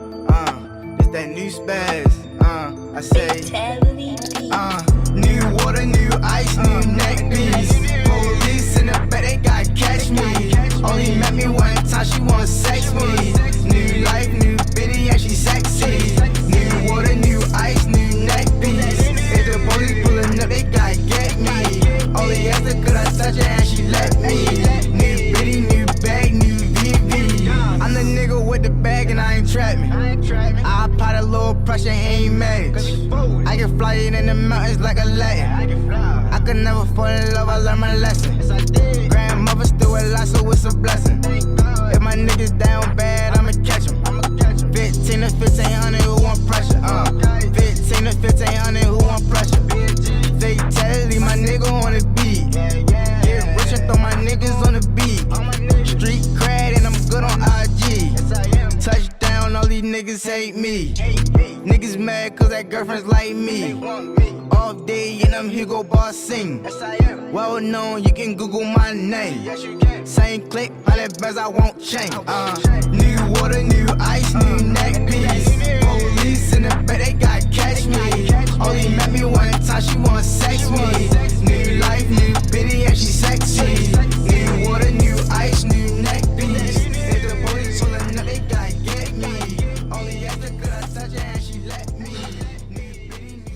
It's that new spaz. I say, new water, new ice, new neck beats. Police in the back, they gotta catch me. Only met me one time, she wanna sex me. New life, new bitty, and she sexy. New water, new ice, new neck beats. If the police pulling up, they gotta get me. Only after could I touch her and she let me. New bitty, new bag, new VV. I'm the nigga with the bag and I ain't trapping. I apply the little pressure, ain't mad. I can fly it in the mountains like a Latin. I could never fall in love, I learned my lesson. Grandmother still alive, so it's a blessing. If my niggas down bad, I'ma catch 'em. 15 to 1500, who want pressure? 15 to 1500, who want pressure? Fatality, my nigga on the beat. Get rich and throw my niggas on the beat. Street cred and I'm good on IG. Touchdown, all these niggas hate me. Niggas mad cause that girlfriend's like me. Off day and I'm Hugo Boss sing. Well known, you can Google my name. Same click, 100 bands I won't change. New water, new ice, new neck piece. Police in the back, they gotta catch me. Only met me one time, she wanna sex me. New life, new bitty, and she sexy. New water, new ice, new neck piece. If the police pulling up, they gotta get me. Only after could I touch her and she let me.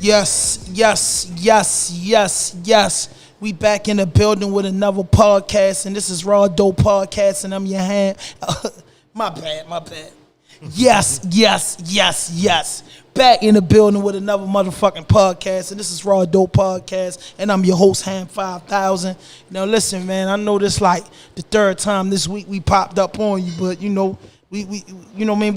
Yes, yes, yes, yes, yes. We back in the building with another podcast, and this is RAWDOPE Podcast, and I'm your hand. My bad. Yes, yes, yes, yes. Back in the building with another motherfucking podcast, and this is RAWDOPE Podcast, and I'm your host, Ham 5000. Now listen, man, I know this like the third time this week we popped up on you, but you know, we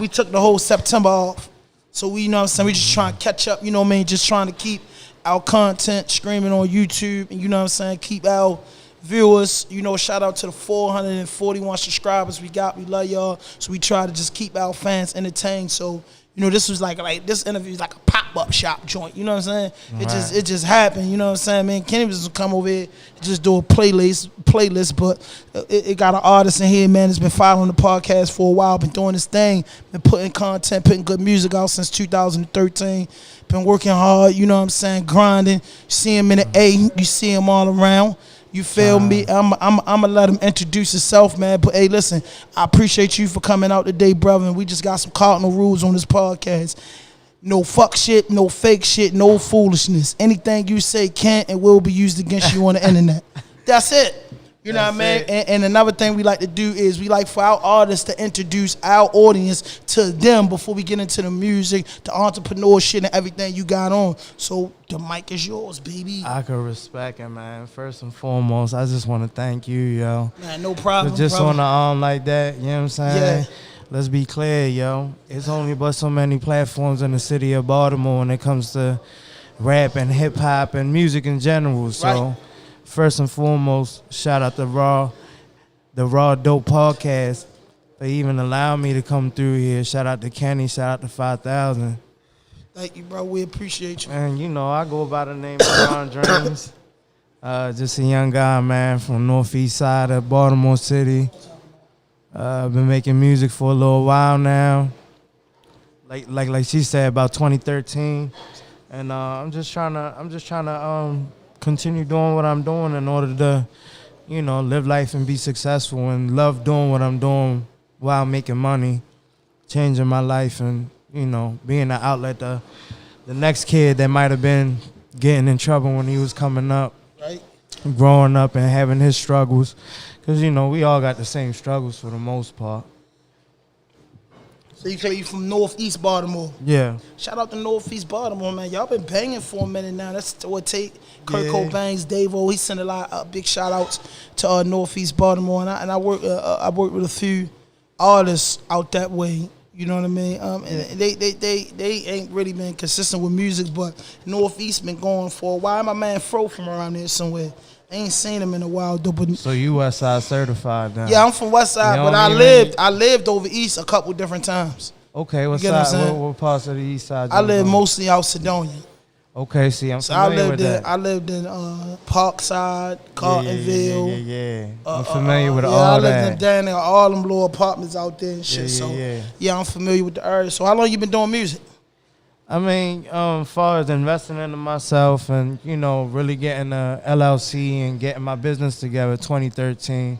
took the whole September off. So we, you know what I'm saying, we just trying to catch up, you know what I mean, just trying to keep our content streaming on YouTube, and you know what I'm saying, keep our viewers, you know, shout out to the 441 subscribers we got. We love y'all. So we try to just keep our fans entertained. So, you know, this was like this interview is like a pop-up shop joint, you know what I'm saying? Right. It just happened, you know what I'm saying, man. Kenny was gonna come over here and just do a playlist, but it got an artist in here, man, that's been following the podcast for a while, been doing this thing, been putting content, putting good music out since 2013. Been working hard, you know what I'm saying, grinding. You see him in the A, you see him all around. You feel me? I'm gonna let him introduce himself, man. But hey, listen, I appreciate you for coming out today, brother. And we just got some cardinal rules on this podcast. No fuck shit, no fake shit, no foolishness. Anything you say can and will be used against you on the internet. That's it. You know what I mean? And another thing we like to do is we like for our artists to introduce our audience to them before we get into the music, the entrepreneurship, and everything you got on. So the mic is yours, baby. I could respect it, man. First and foremost, I just want to thank you, yo. Man, no problem. Just on the arm like that, you know what I'm saying? Yeah. Let's be clear, yo. It's only but so many platforms in the city of Baltimore when it comes to rap and hip hop and music in general. So. Right. First and foremost, shout out to the RAWDOPE Podcast for even allowing me to come through here. Shout out to Kenny, shout out to 5000. Thank you, bro. We appreciate you. And you know, I go by the name of Ft.RON-DREAMZ. Just a young guy, man, from northeast side of Baltimore City. I've been making music for a little while now. Like she said, about 2013. And I'm just trying to continue doing what I'm doing in order to, you know, live life and be successful and love doing what I'm doing while making money, changing my life and, you know, being an outlet to the next kid that might have been getting in trouble when he was coming up, right? Growing up and having his struggles. Because, you know, we all got the same struggles for the most part. So you say you from Northeast Baltimore? Yeah. Shout out to Northeast Baltimore, man. Y'all been banging for a minute now. That's what take. Kurt Cobain's Davo. He sent a lot of big shout outs to Northeast Baltimore, and I work with a few artists out that way. You know what I mean? And they ain't really been consistent with music, but Northeast been going for a while. My man Fro from around there somewhere. I ain't seen him in a while though. But so you West Side certified now? Yeah, I'm from West Side, but I lived over East a couple different times. Okay, what side? What parts of the East Side? I live mostly out Sedonia. Okay, see, I'm So I familiar with lived in that. I lived in Parkside, Cartonville. Yeah. I'm familiar with I all lived that. in down there, all them little apartments out there and shit. Yeah. I'm familiar with the area. So how long you been doing music? I mean, as far as investing into myself and, you know, really getting a LLC and getting my business together, 2013.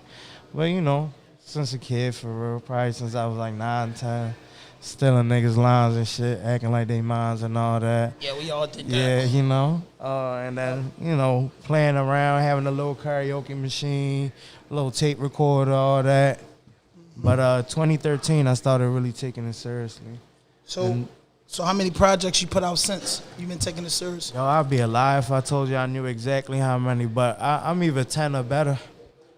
Well, you know, since a kid, for real, probably since I was like 9, 10, stealing niggas' lines and shit, acting like they mines and all that. Yeah, we all did that. Yeah, you know, and then, you know, playing around, having a little karaoke machine, a little tape recorder, all that. But 2013, I started really taking it seriously. So how many projects you put out since you've been taking it serious? Yo, I'd be a lie if I told you I knew exactly how many, but I'm either 10 or better.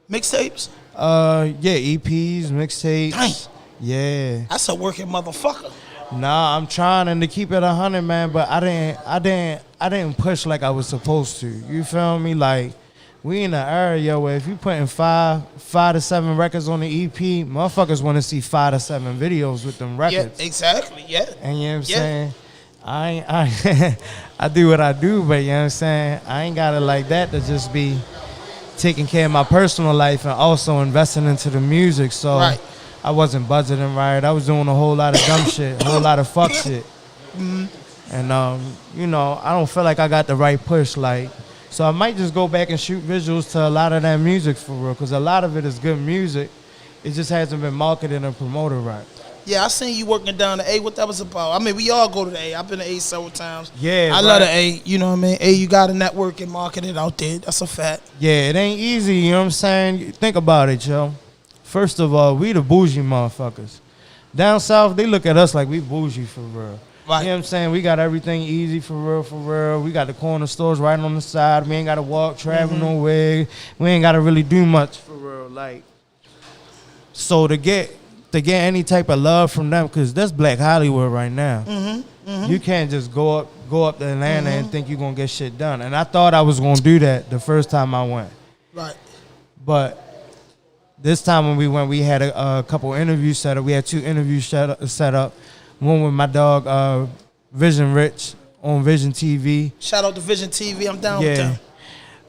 Mixtapes? Yeah, EPs, mixtapes. Dang. Yeah. That's a working motherfucker. Nah, I'm trying to keep it 100, man, but I didn't push like I was supposed to. You feel me? Like, we in an area where if you putting five to 7 records on the EP, motherfuckers want to see 5 to 7 videos with them records. Yeah, exactly. Yeah. And you know what I'm saying? I do what I do, but you know what I'm saying? I ain't got it like that to just be taking care of my personal life and also investing into the music. So Right. I wasn't budgeting right. I was doing a whole lot of dumb shit, a whole lot of fuck shit. Mm-hmm. And you know, I don't feel like I got the right push. Like, so I might just go back and shoot visuals to a lot of that music for real, because a lot of it is good music. It just hasn't been marketed and promoted right. Yeah, I seen you working down the A. What that was about? I mean, we all go to the A. I've been to A several times. Yeah, I love the A. You know what I mean? A, you got to network and market it out there. That's a fact. Yeah, it ain't easy, you know what I'm saying? Think about it, yo. First of all, we the bougie motherfuckers. Down south, they look at us like we bougie for real. Right. You know what I'm saying? We got everything easy for real, for real. We got the corner stores right on the side. We ain't got to walk, travel nowhere. We ain't got to really do much for real. Like, so to get any type of love from them, because that's Black Hollywood right now. You can't just go up to Atlanta and think you're going to get shit done. And I thought I was going to do that the first time I went. Right. But this time when we went, we had a couple interviews set up. We had 2 interviews set up. One with my dog, Vision Rich, on Vision TV. Shout out to Vision TV. I'm down with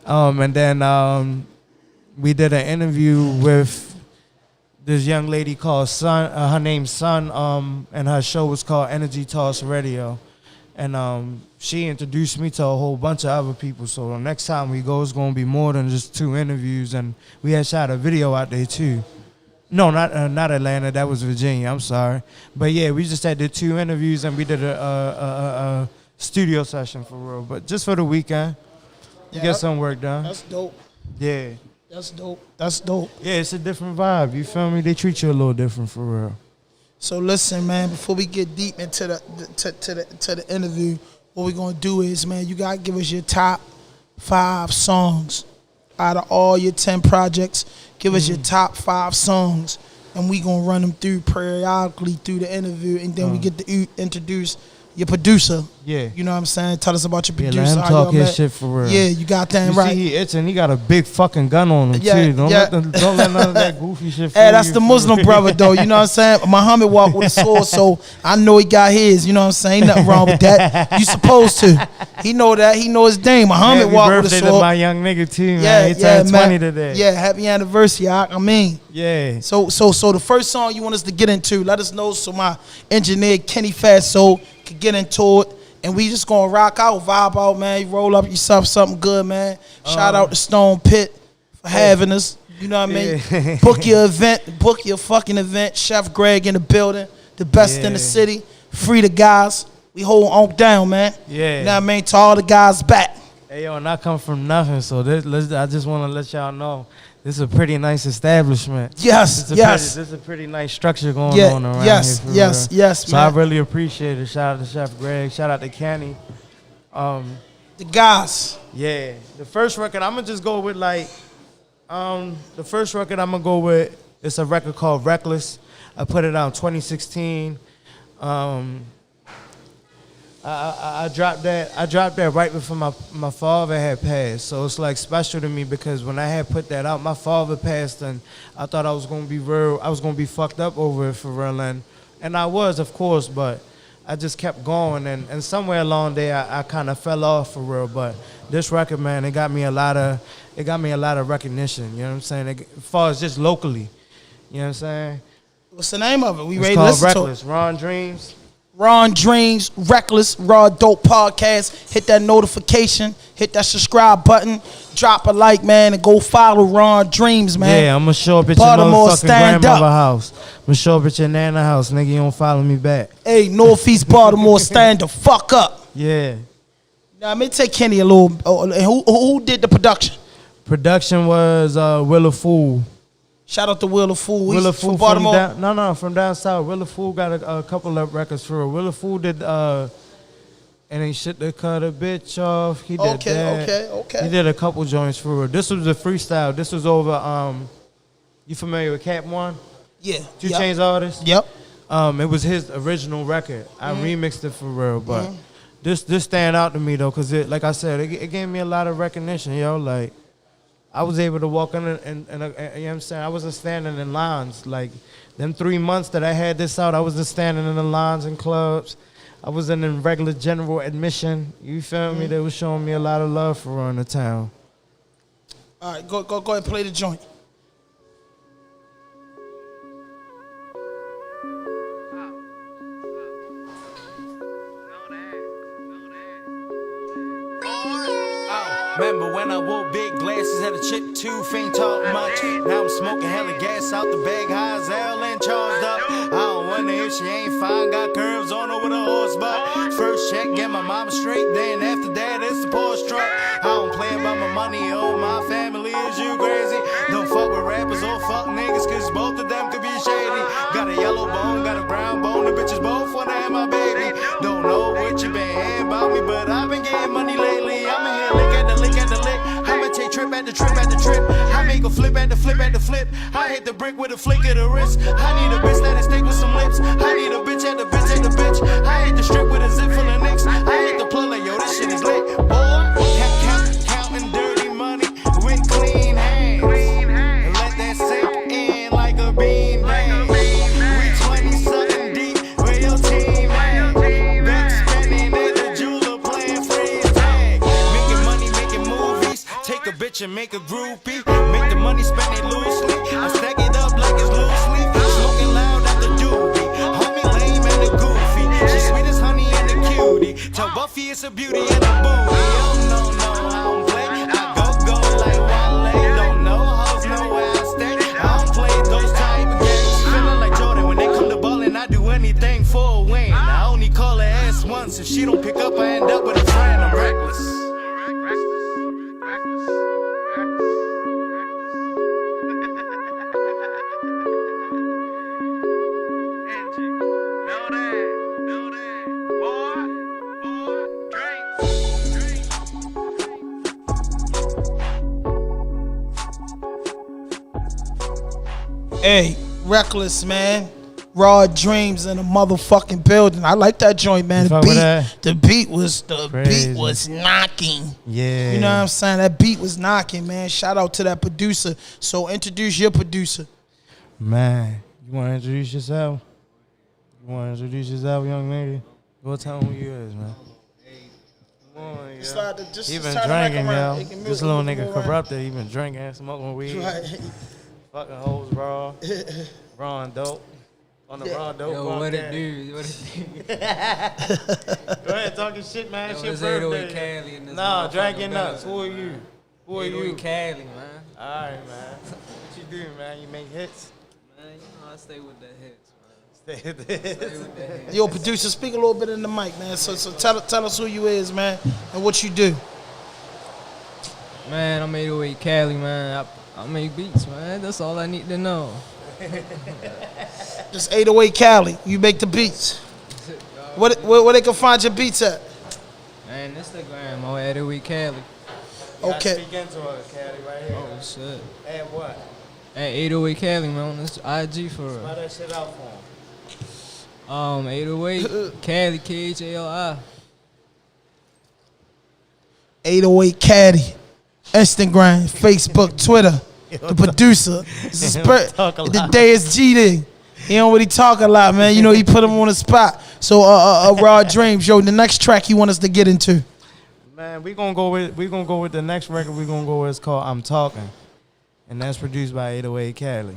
them. And then we did an interview with this young lady called Sun. Her name's Sun, and her show was called Energy Toss Radio. And she introduced me to a whole bunch of other people. So the next time we go, it's going to be more than just 2 interviews. And we had shot a video out there, too. No, not Atlanta. That was Virginia. I'm sorry. But, yeah, we just had the 2 interviews, and we did a studio session for real. But just for the weekend, you get some work done. That's dope. Yeah. That's dope. That's dope. Yeah, it's a different vibe. You feel me? They treat you a little different for real. So listen, man, before we get deep into the interview, what we're gonna do is, man, you gotta give us your top 5 songs out of all your 10 projects. Give us your top 5 songs, and we gonna run them through periodically through the interview, and then we get to introduce your producer. Yeah. You know what I'm saying? Tell us about your Yeah, producer. let him how talk y'all his met. shit for real. Yeah, you got that You right. see, he itching. He got a big fucking gun on him Yeah, too. Don't yeah. let none of that goofy shit. Hey, fool that's you the for Muslim real. brother, though. You know what I'm saying? Muhammad walked with a sword, so I know he got his. You know what I'm saying? Ain't nothing wrong with that. You supposed to. He know that. He know his name. Muhammad Happy walked with a birthday to sword. my young nigga too, man. Yeah, He turned 20 man. today. Yeah, happy anniversary. I mean. Yeah. So the first song you want us to get into, let us know so my engineer Kenny Fatso can get into it. And we just gonna rock out, vibe out, man. You roll up yourself something good, man. Shout out to Stone Pit for having us. You know what I mean? Yeah. Book your event, book your fucking event. Chef Greg in the building, the best in the Yeah. city. Free the guys. We hold on down, man. Yeah. You know what I mean? To all the guys back. Hey yo, and I come from nothing, so I just want to let y'all know this is a pretty nice establishment. Yes, yes. This is a pretty nice structure going Yeah, on around yes, here. For yes, real. yes, So man. I really appreciate it. Shout out to Chef Greg. Shout out to Kenny. The guys. Yeah, the first record I'm gonna just go with the first record I'm gonna go with. It's a record called Reckless. I put it out in 2016. I dropped that right before my father had passed. So it's like special to me because when I had put that out, my father passed, and I thought I was gonna be fucked up over it for real, and I was, of course, but I just kept going, and somewhere along there I kind of fell off for real. But this record, man, it got me a lot of recognition. You know what I'm saying? As far as just locally, you know what I'm saying? What's the name of it? We It's ready to called listen Reckless. to it. RAWDOPE. RAWDOPE, Reckless, Raw Dope Podcast. Hit that notification. Hit that subscribe button. Drop a like, man, and go follow RAWDOPE, man. Yeah, I'm gonna show up at Baltimore, your motherfucking stand grandmother up. house. I'm gonna show up at your nana house, nigga. You don't follow me back. Hey, Northeast Baltimore, stand the fuck up. Yeah. Now, let me take Kenny a little. Who did the production? Production was Willa Fool. Shout out to Willa Fool. Willa He's Fool from Baltimore. from down south. Willa Fool got a couple of records for her. Willa Fool did and ain't shit to cut a bitch off. He did that. Okay. He did a couple joints for her. This was a freestyle. This was over you familiar with Cap One? Yeah. 2 Chainz artist? Yep. It was his original record. I remixed it for real, but this stand out to me though, cause like I said, it gave me a lot of recognition, yo. Like I was able to walk in and you know what I'm saying? I wasn't standing in lines. Like them 3 months that I had this out, I wasn't standing in the lines in clubs. I was in regular general admission. You feel me? They was showing me a lot of love for her in the town. All right, go ahead and play the joint. Remember when I wore big glasses, had a chip tooth, ain't talk much. Now I'm smoking hella gas out the bag, high as hell and charged up. I don't wonder if she ain't fine, got curves on her with a horse butt. First check, get my mama straight, then after that it's the Porsche truck. I don't play about my money, oh my family, is you crazy? Don't fuck with rappers or fuck niggas, cause both of them could be shady. Got a yellow bone, got a brown bone, the bitches both wanna have my baby. Don't know what you been hearing about me, but I've been getting money lately. I'ma hit lick at the lick at the lick. I'ma take trip at the trip at the trip. I make a flip at the flip at the flip. I hit the brick with a flick of the wrist. I need a bitch that'll stick with some lips. I need a bitch at the bitch at the bitch. I hit the strip with a zip full of nicks. I hit the plug like yo, this shit is lit. Boy, counting dirty money with clean hands. Let that sink in like a bean bag. We 20-something deep, where your team at? Back spending at the jeweler playing freeze tag. Making money, making movies. Take a bitch and make a groupie. Make the money, spend it loosely. I stack it up like it's loose leaf. Smoking loud at the doobie. Homie lame and the goofy. She sweet as honey and the cutie. Tell Buffy it's a beauty and a booty. Oh no, I don't play. I go like Wale. Don't know hoes, know where I stay. I don't play those type of games. Feeling like Jordan when they come to ballin'. I do anything for a win. I only call her ass once. If she don't pick up, I end up with a friend. I'm reckless. Hey, Reckless, man. RAWDOPE in the motherfucking building. I like that joint, man. You fuck with that? The beat was Crazy. knocking. Yeah. You know what I'm saying? That beat was knocking, man. Shout out to that producer. So introduce your producer. Man, you wanna introduce yourself? Young lady? Go tell them who you is, man. Come on, yo. He been drinking, yo. This little nigga corrupted. He been drinking, smoking weed. Right. Fucking hoes, raw. RAWDOPE. On the RAWDOPE. Yo, what it do? What it do? Go ahead, talking shit, man. Yo, It's your it's 808 birthday. Cali in this Nah, drink your motherfucking nuts. building. Who are you? Who are 808 you? Cali, man. Alright, man. What you do, man? You make hits? Man, you know I stay with the hits, man. Stay with the hits. Stay with the hits. Yo, producer, speak a little bit in the mic, man. So tell us who you is, man, and what you do. Man, I'm 808 Cali, man. I make beats, man. That's all I need to know. Just 808 Cali. You make the beats. Where they can find your beats at? Man, Instagram, I'm 808 Cali. Okay. Speak into her, Caddy, right here. Oh, shit. And what? At 808 Cali, man, on this IG for Spell real. that shit out for him. 808 Cali, KHALI. 808 Caddy. Instagram, Facebook, Twitter. The producer. This is Talk a the lot. day is G-Day. He don't really talk a lot, man. You know, he put him on the spot. So, Raw Dreams, yo, the next track you want us to get into? Man, we gonna go with the next record. We gonna go with, it's called "I'm Talking," and that's produced by 808 Cali.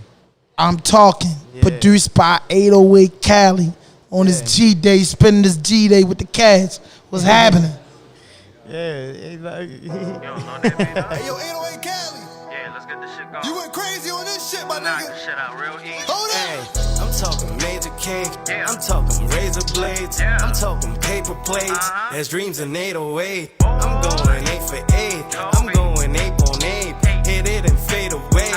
I'm Talking, produced by 808 Cali on his G Day, spending his G Day with the cats. What's happening? Yeah, he like. Hey, yo, 808 Cali. Yeah, let's get this shit going. You went crazy on this shit, my nigga. This shit out real easy. Hold Hey, I'm talking major cake. I'm talking razor blades. I'm talking paper plates. There's dreams in 808. I'm going 8 for 8. I'm going 8 on 8. Hit it and fade away.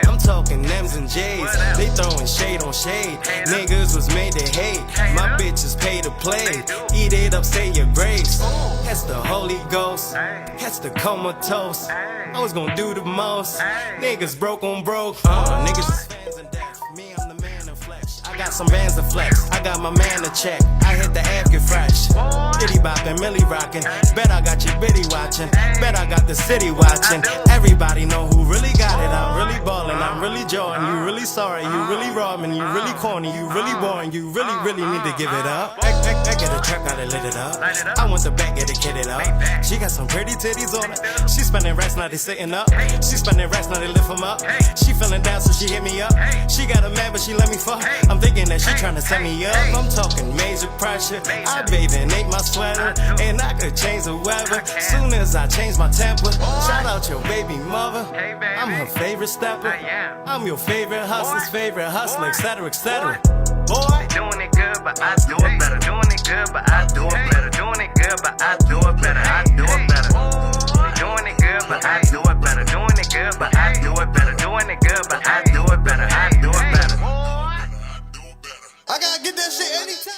I'm talking M's and J's. They throwing shade on shade. Niggas was made to hate. My bitches pay to play. Eat it up, say your grace. That's the Holy Ghost. That's the comatose. I was gonna do the most. Niggas broke on broke. Niggas is fans in death. Me, I'm the man in flesh. I got some bands to flex. I got my man to check. I hit the app, get fresh. Diddy boppin', Millie rockin'. Bet I got your bitty watchin'. Bet I got the city watchin'. Everybody know who really got it. I'm really ballin'. I'm really jawin'. You really sorry. You really robbin'. You really corny. You really boring. You really, really need to give it up. I get a track, gotta lit it up. I want the back, get it kitted up. She got some pretty titties on it. She spending racks, now they sitting up. She spending racks, now they lift them up. She feeling down, so she hit me up. She got a man, but she let me fuck. I'm thinking that she tryna set me up. I'm talking major pressure. I bathe and ate my sweater, and I could change the weather soon as I change my temper. Shout out your baby mother. I'm her favorite stepper. I'm your favorite hustler's favorite hustler, etc., etc. Boy, doing it good, but I do it better. Doing it good, but I do it better. Doing it good, but I do it better. I do it better. Doing it good, but I do it better. Doing it good, but I do it better. Doing it good, but I do it better. I do it better. I gotta get that shit anytime.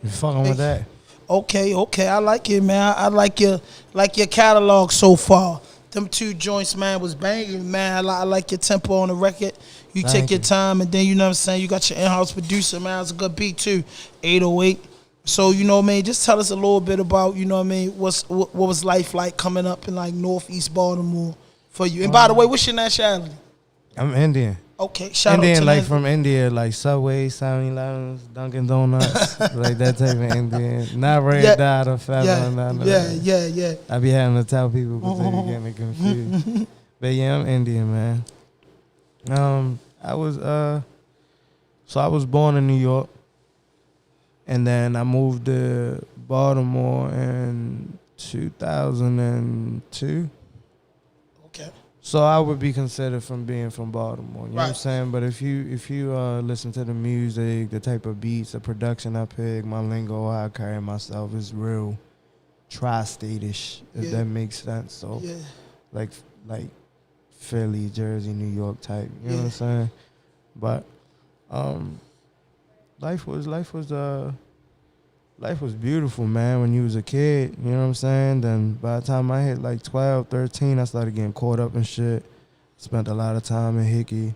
You fucking with that? Okay, I like it, man. I like your catalog so far. Them two joints, man, was banging, man. I like your tempo on the record. You take your time, and then, you know what I'm saying, you got your in-house producer, man. It's a good beat, too, 808. So, you know what I mean, just tell us a little bit about, you know what I mean, what was life like coming up in, like, Northeast Baltimore for you. And by the way, what's your nationality? I'm Indian. Okay, shout out to Indian, like that. from India, like Subway, 7-Elevens, Dunkin' Donuts, like that type of Indian. Not red dot or feather. Yeah. I be having to tell people because they be getting confused. But yeah, I'm Indian, man. I was born in New York, and then I moved to Baltimore in 2002. Okay. So I would be considered from being from Baltimore. You know what I'm Right. saying? But if you listen to the music, the type of beats, the production I pick, my lingo, how I carry myself is real tri-state-ish, if that makes sense. So like Philly, Jersey, New York type. You know what I'm saying? But life was beautiful, man, when you was a kid, you know what I'm saying? Then by the time I hit like 12, 13, I started getting caught up in shit. Spent a lot of time in Hickey.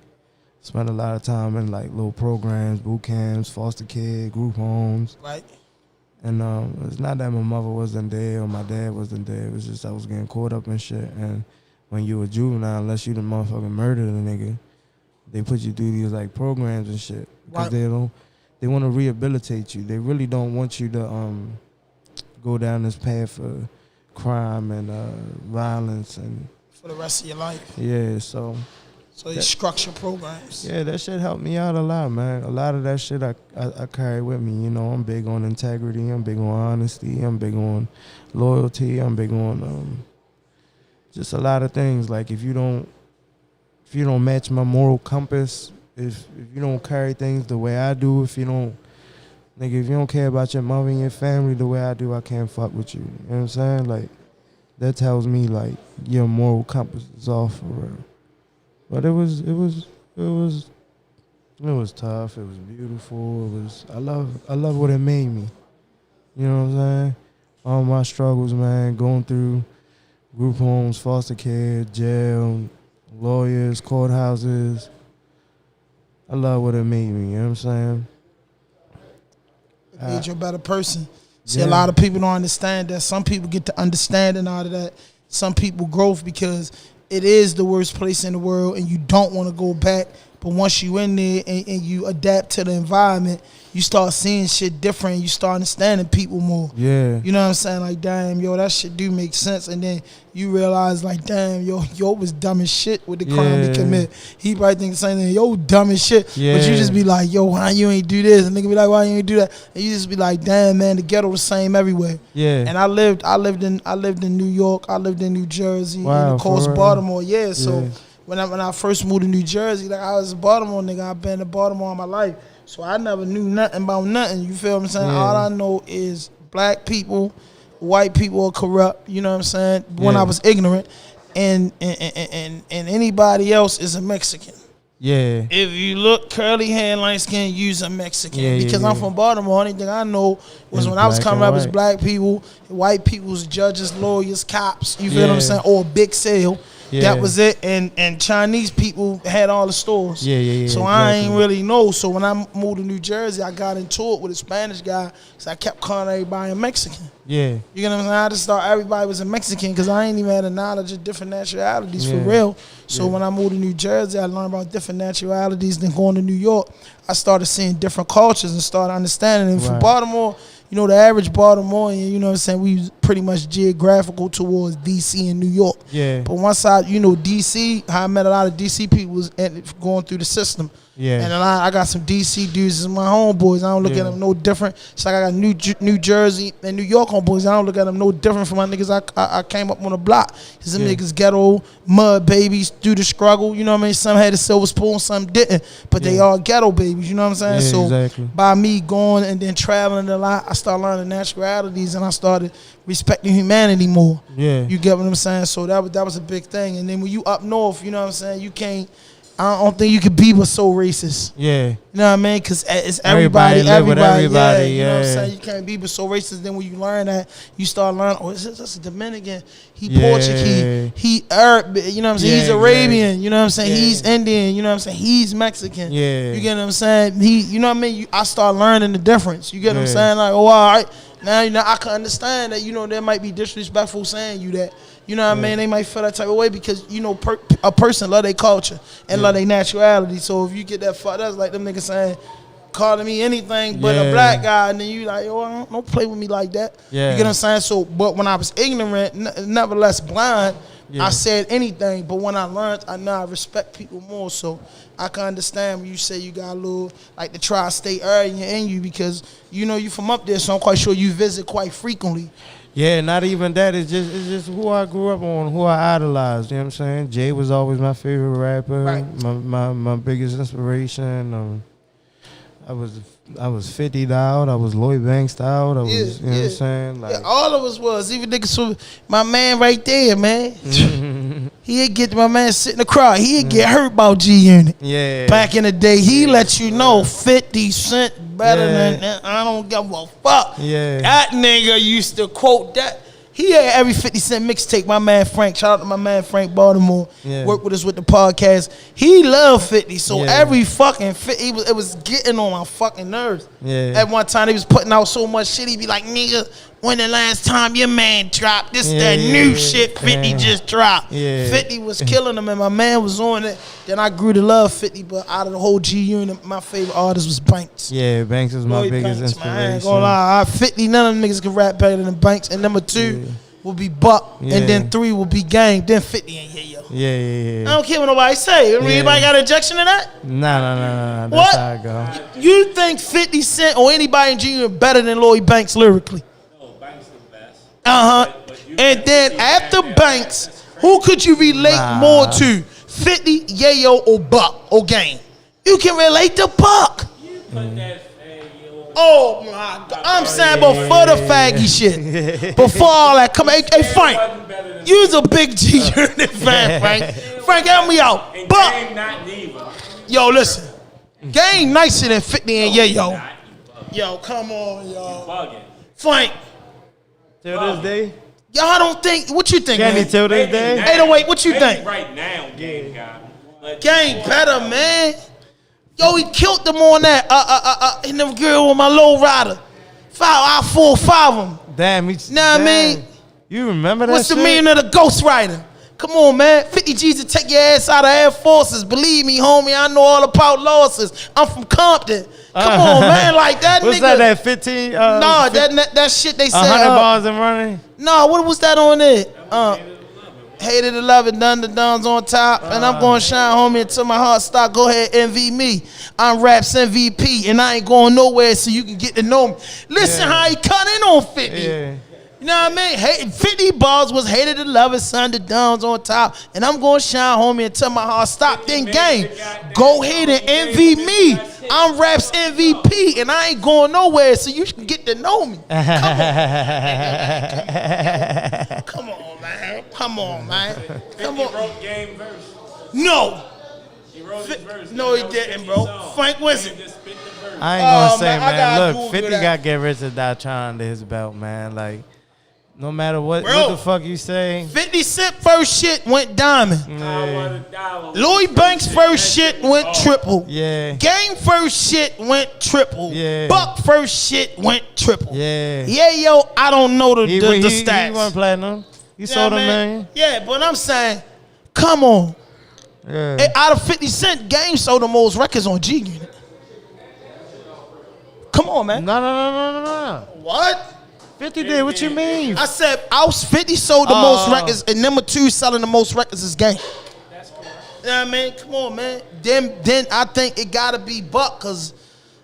Spent a lot of time in like little programs, boot camps, foster kid, group homes. Right. And it's not that my mother wasn't there or my dad wasn't there. It was just I was getting caught up in shit. And when you a juvenile, unless you the motherfucking murdered a nigga, they put you through these like programs and shit. Because they want to rehabilitate you. They really don't want you to go down this path of crime and violence and For the rest of your life. yeah. So they structure programs. yeah, that shit helped me out a lot, man. A lot of that shit I carry with me. You know, I'm big on integrity. I'm big on honesty. I'm big on loyalty. I'm big on just a lot of things. Like if you don't match my moral compass, if you don't carry things the way I do, if you don't care about your mother and your family the way I do, I can't fuck with you. You know what I'm saying? Like that tells me like your moral compass is off for real. But it was tough. It was beautiful. I love what it made me. You know what I'm saying? All my struggles, man, going through group homes, foster care, jail, lawyers, courthouses. I love what it made me, you know what I'm saying? It made you a better person. See, a lot of people don't understand that. Some people get to understanding out of that. Some people growth because it is the worst place in the world and you don't want to go back, But once you in there and you adapt to the environment, you start seeing shit different. You start understanding people more. Yeah. You know what I'm saying? Like, damn, yo, that shit do make sense. And then you realize, like, damn, yo was dumb as shit with the crime he commit. He probably think the same thing. Yo, dumb as shit. Yeah. But you just be like, yo, why you ain't do this? And nigga be like, why you ain't do that? And you just be like, damn, man, the ghetto the same everywhere. Yeah. And I lived in New York. I lived in New Jersey. Wow, and of course, for real? Baltimore. Yeah. So Yeah. when I first moved to New Jersey, like, I was a Baltimore nigga. I've been to Baltimore all my life. So I never knew nothing about nothing. You feel what I'm saying? Yeah. All I know is black people, white people are corrupt. You know what I'm saying? When I was ignorant, and anybody else is a Mexican. Yeah. If you look curly hair, light skin, you's a Mexican. Yeah, because I'm from Baltimore. Only thing I know was It's when I was black coming and up, was white. black people, white people's judges, lawyers, cops. You feel what I'm Yeah. saying? Or a big sale. Yeah. That was it. And Chinese people had all the stores. Yeah, So I ain't exactly. really know. So when I moved to New Jersey, I got into it with a Spanish guy because I kept calling everybody a Mexican. Yeah. You know what I'm saying? I just thought everybody was a Mexican because I ain't even had a knowledge of different nationalities for Yeah. real. So when I moved to New Jersey, I learned about different nationalities. Then going to New York, I started seeing different cultures and started understanding. And from Right. Baltimore, you know, the average Baltimorean, you know what I'm saying, we was pretty much geographical towards D.C. and New York. Yeah. But once D.C., how I met a lot of D.C. people was going through the system. Yeah. And I got some D.C. dudes as my homeboys. I don't look Yeah. at them no different. It's like I got New Jersey and New York homeboys. I don't look at them no different from my niggas I came up on the block. Cause them Yeah. niggas ghetto, mud babies, through the struggle. You know what I mean? Some had a silver spoon, some didn't. But they Yeah. all ghetto babies. You know what I'm saying? Yeah, So exactly. by me going and then traveling a lot, I started learning naturalities and I started respecting humanity more. Yeah. You get what I'm saying? So that was a big thing. And then when you up north, you know what I'm saying, you can't. I don't think you could be but so racist. Yeah. You know what I mean? Because it's everybody, Everybody live with everybody, yeah, you know what I'm yeah. saying? You can't be but so racist. Then when you learn that, you start learning, oh, that's a Dominican. He Yeah. Portuguese. He Arab. You know what I'm saying? Yeah, He's Arabian. You know what I'm saying? Yeah. He's Indian. You know what I'm saying? He's Mexican. Yeah. You get what I'm saying? You know what I mean? I start learning the difference. You get what I'm Yeah. saying? Like, oh, all right. Now, I can understand that, there might be disrespectful saying you that. You know what I mean? They might feel that type of way because, a person love their culture and love their naturality. So if you get that fucked, that's like them niggas saying, calling me anything but a Yeah. black guy, and then you like, don't play with me like that. Yeah. You get what I'm saying? So, but when I was ignorant, nevertheless blind, Yeah. I said anything. But when I learned, I now respect people more. So I can understand when you say you got a little, like the tri-state area in you because, you from up there, so I'm quite sure you visit quite frequently. Yeah, not even that. It's just who I grew up on, who I idolized. You know what I'm saying? Jay was always my favorite rapper, Right. my biggest inspiration. I was 50 out. I was Lloyd Banks out. I was, Yeah, you know what yeah. I'm saying? Like, Yeah, all of us was. Even niggas from my man right there, man. He'd get my man sitting in the crowd. He'd get hurt by G Unit. yeah. Back in the day, he let you know 50 Cent better Yeah. than I don't give a fuck. Yeah. That nigga used to quote that. He had every 50 Cent mixtape. My man Frank, shout out to my man Frank Baltimore, Yeah. worked with us with the podcast. He loved 50, so Yeah. every fucking 50, it was getting on my fucking nerves. Yeah. At one time, he was putting out so much shit, he'd be like, nigga, when the last time your man dropped? This Yeah, that yeah, new yeah. shit 50 Yeah. just dropped. Yeah. 50 was killing him, and my man was on it. Then I grew to love 50, but out of the whole G Unit, my favorite artist was Banks. Yeah, Banks is my Lloyd biggest Banks, man. I ain't inspiration. gonna lie. 50, none of them niggas can rap better than Banks. And number 2 will be Buck. Yeah. And then 3 will be Game. Then 50 ain't here, yo. Yeah. I don't care what nobody say. Anybody got an objection to that? Nah. That's What? how I go. You think 50 Cent or anybody in G Unit better than Lloyd Banks lyrically? No, Banks is the best. But and then after Banks, who could you relate more to? 50, Yayo, or Buck, or Game? You can relate to Buck. You put that Oh my God. I'm saying before the faggy shit. Before all that. Come on, hey Frank. You's a big G Unit fan, Frank. Frank, help me out. and Buck. Game not neither. Yo, listen. Game nicer than 50 and Yayo. Not, you bugging. Yo, come on, yo. Bugging. Frank, Till this day? y'all don't think, what you think, Kenny, man? till this Maybe day? now- 808, what you maybe think? Right now, Game got. But Game better, man. Yo, he killed them on that. And the girl with my low rider. I 4-5 him. Damn, Know what I mean? You remember that What's the shit? meaning of the Ghost Rider? Come on, man. 50 G's to take your ass out of Air Forces. Believe me, homie, I know all about losses. I'm from Compton. Come on, man, like that What's nigga. that 15? No, that shit they said. 100 bars and running? No, what was that on it? Hated to love it, done the duns on top. And I'm going to shine, homie, until my heart stop. Go ahead, envy me. I'm Rap's MVP, and I ain't going nowhere so you can get to know me. Listen how he cut in on 50. Yeah. You know what I mean? 50 bars was hated to love it, son, the duns on top. And I'm going to shine, homie, until my heart stop. Then game, go ahead and envy me. I'm Rap's MVP, and I ain't going nowhere so you can get to know me. Come on, man. Come on, man. Come on. wrote game verse. No. He wrote his verse. No, he didn't, bro. Frank Wizard. Just spit the verse. I ain't gonna say, man, I man. gotta Look, Google 50 that. got Get Rich or Die Trying to his belt, man. Like, no matter what Bro. the fuck you say. 50 Cent first shit went diamond. I want a dollar. Louis Banks first shit went triple. Yeah. Game first shit went triple. Yeah. Buck first shit went triple. Yeah. Yeah, yo, I don't know the He stats. He won platinum. He You know sold a what I mean? million. Yeah, but I'm saying, come on. Yeah. Hey, out of 50 Cent, Game sold the most records on G Unit. Come on, man. No. What? 50 did. What you mean? I said, House 50 sold the most records, and number 2 selling the most records is Game. That's correct. You know what I mean? Come on, man. Then I think it gotta be Buck, cause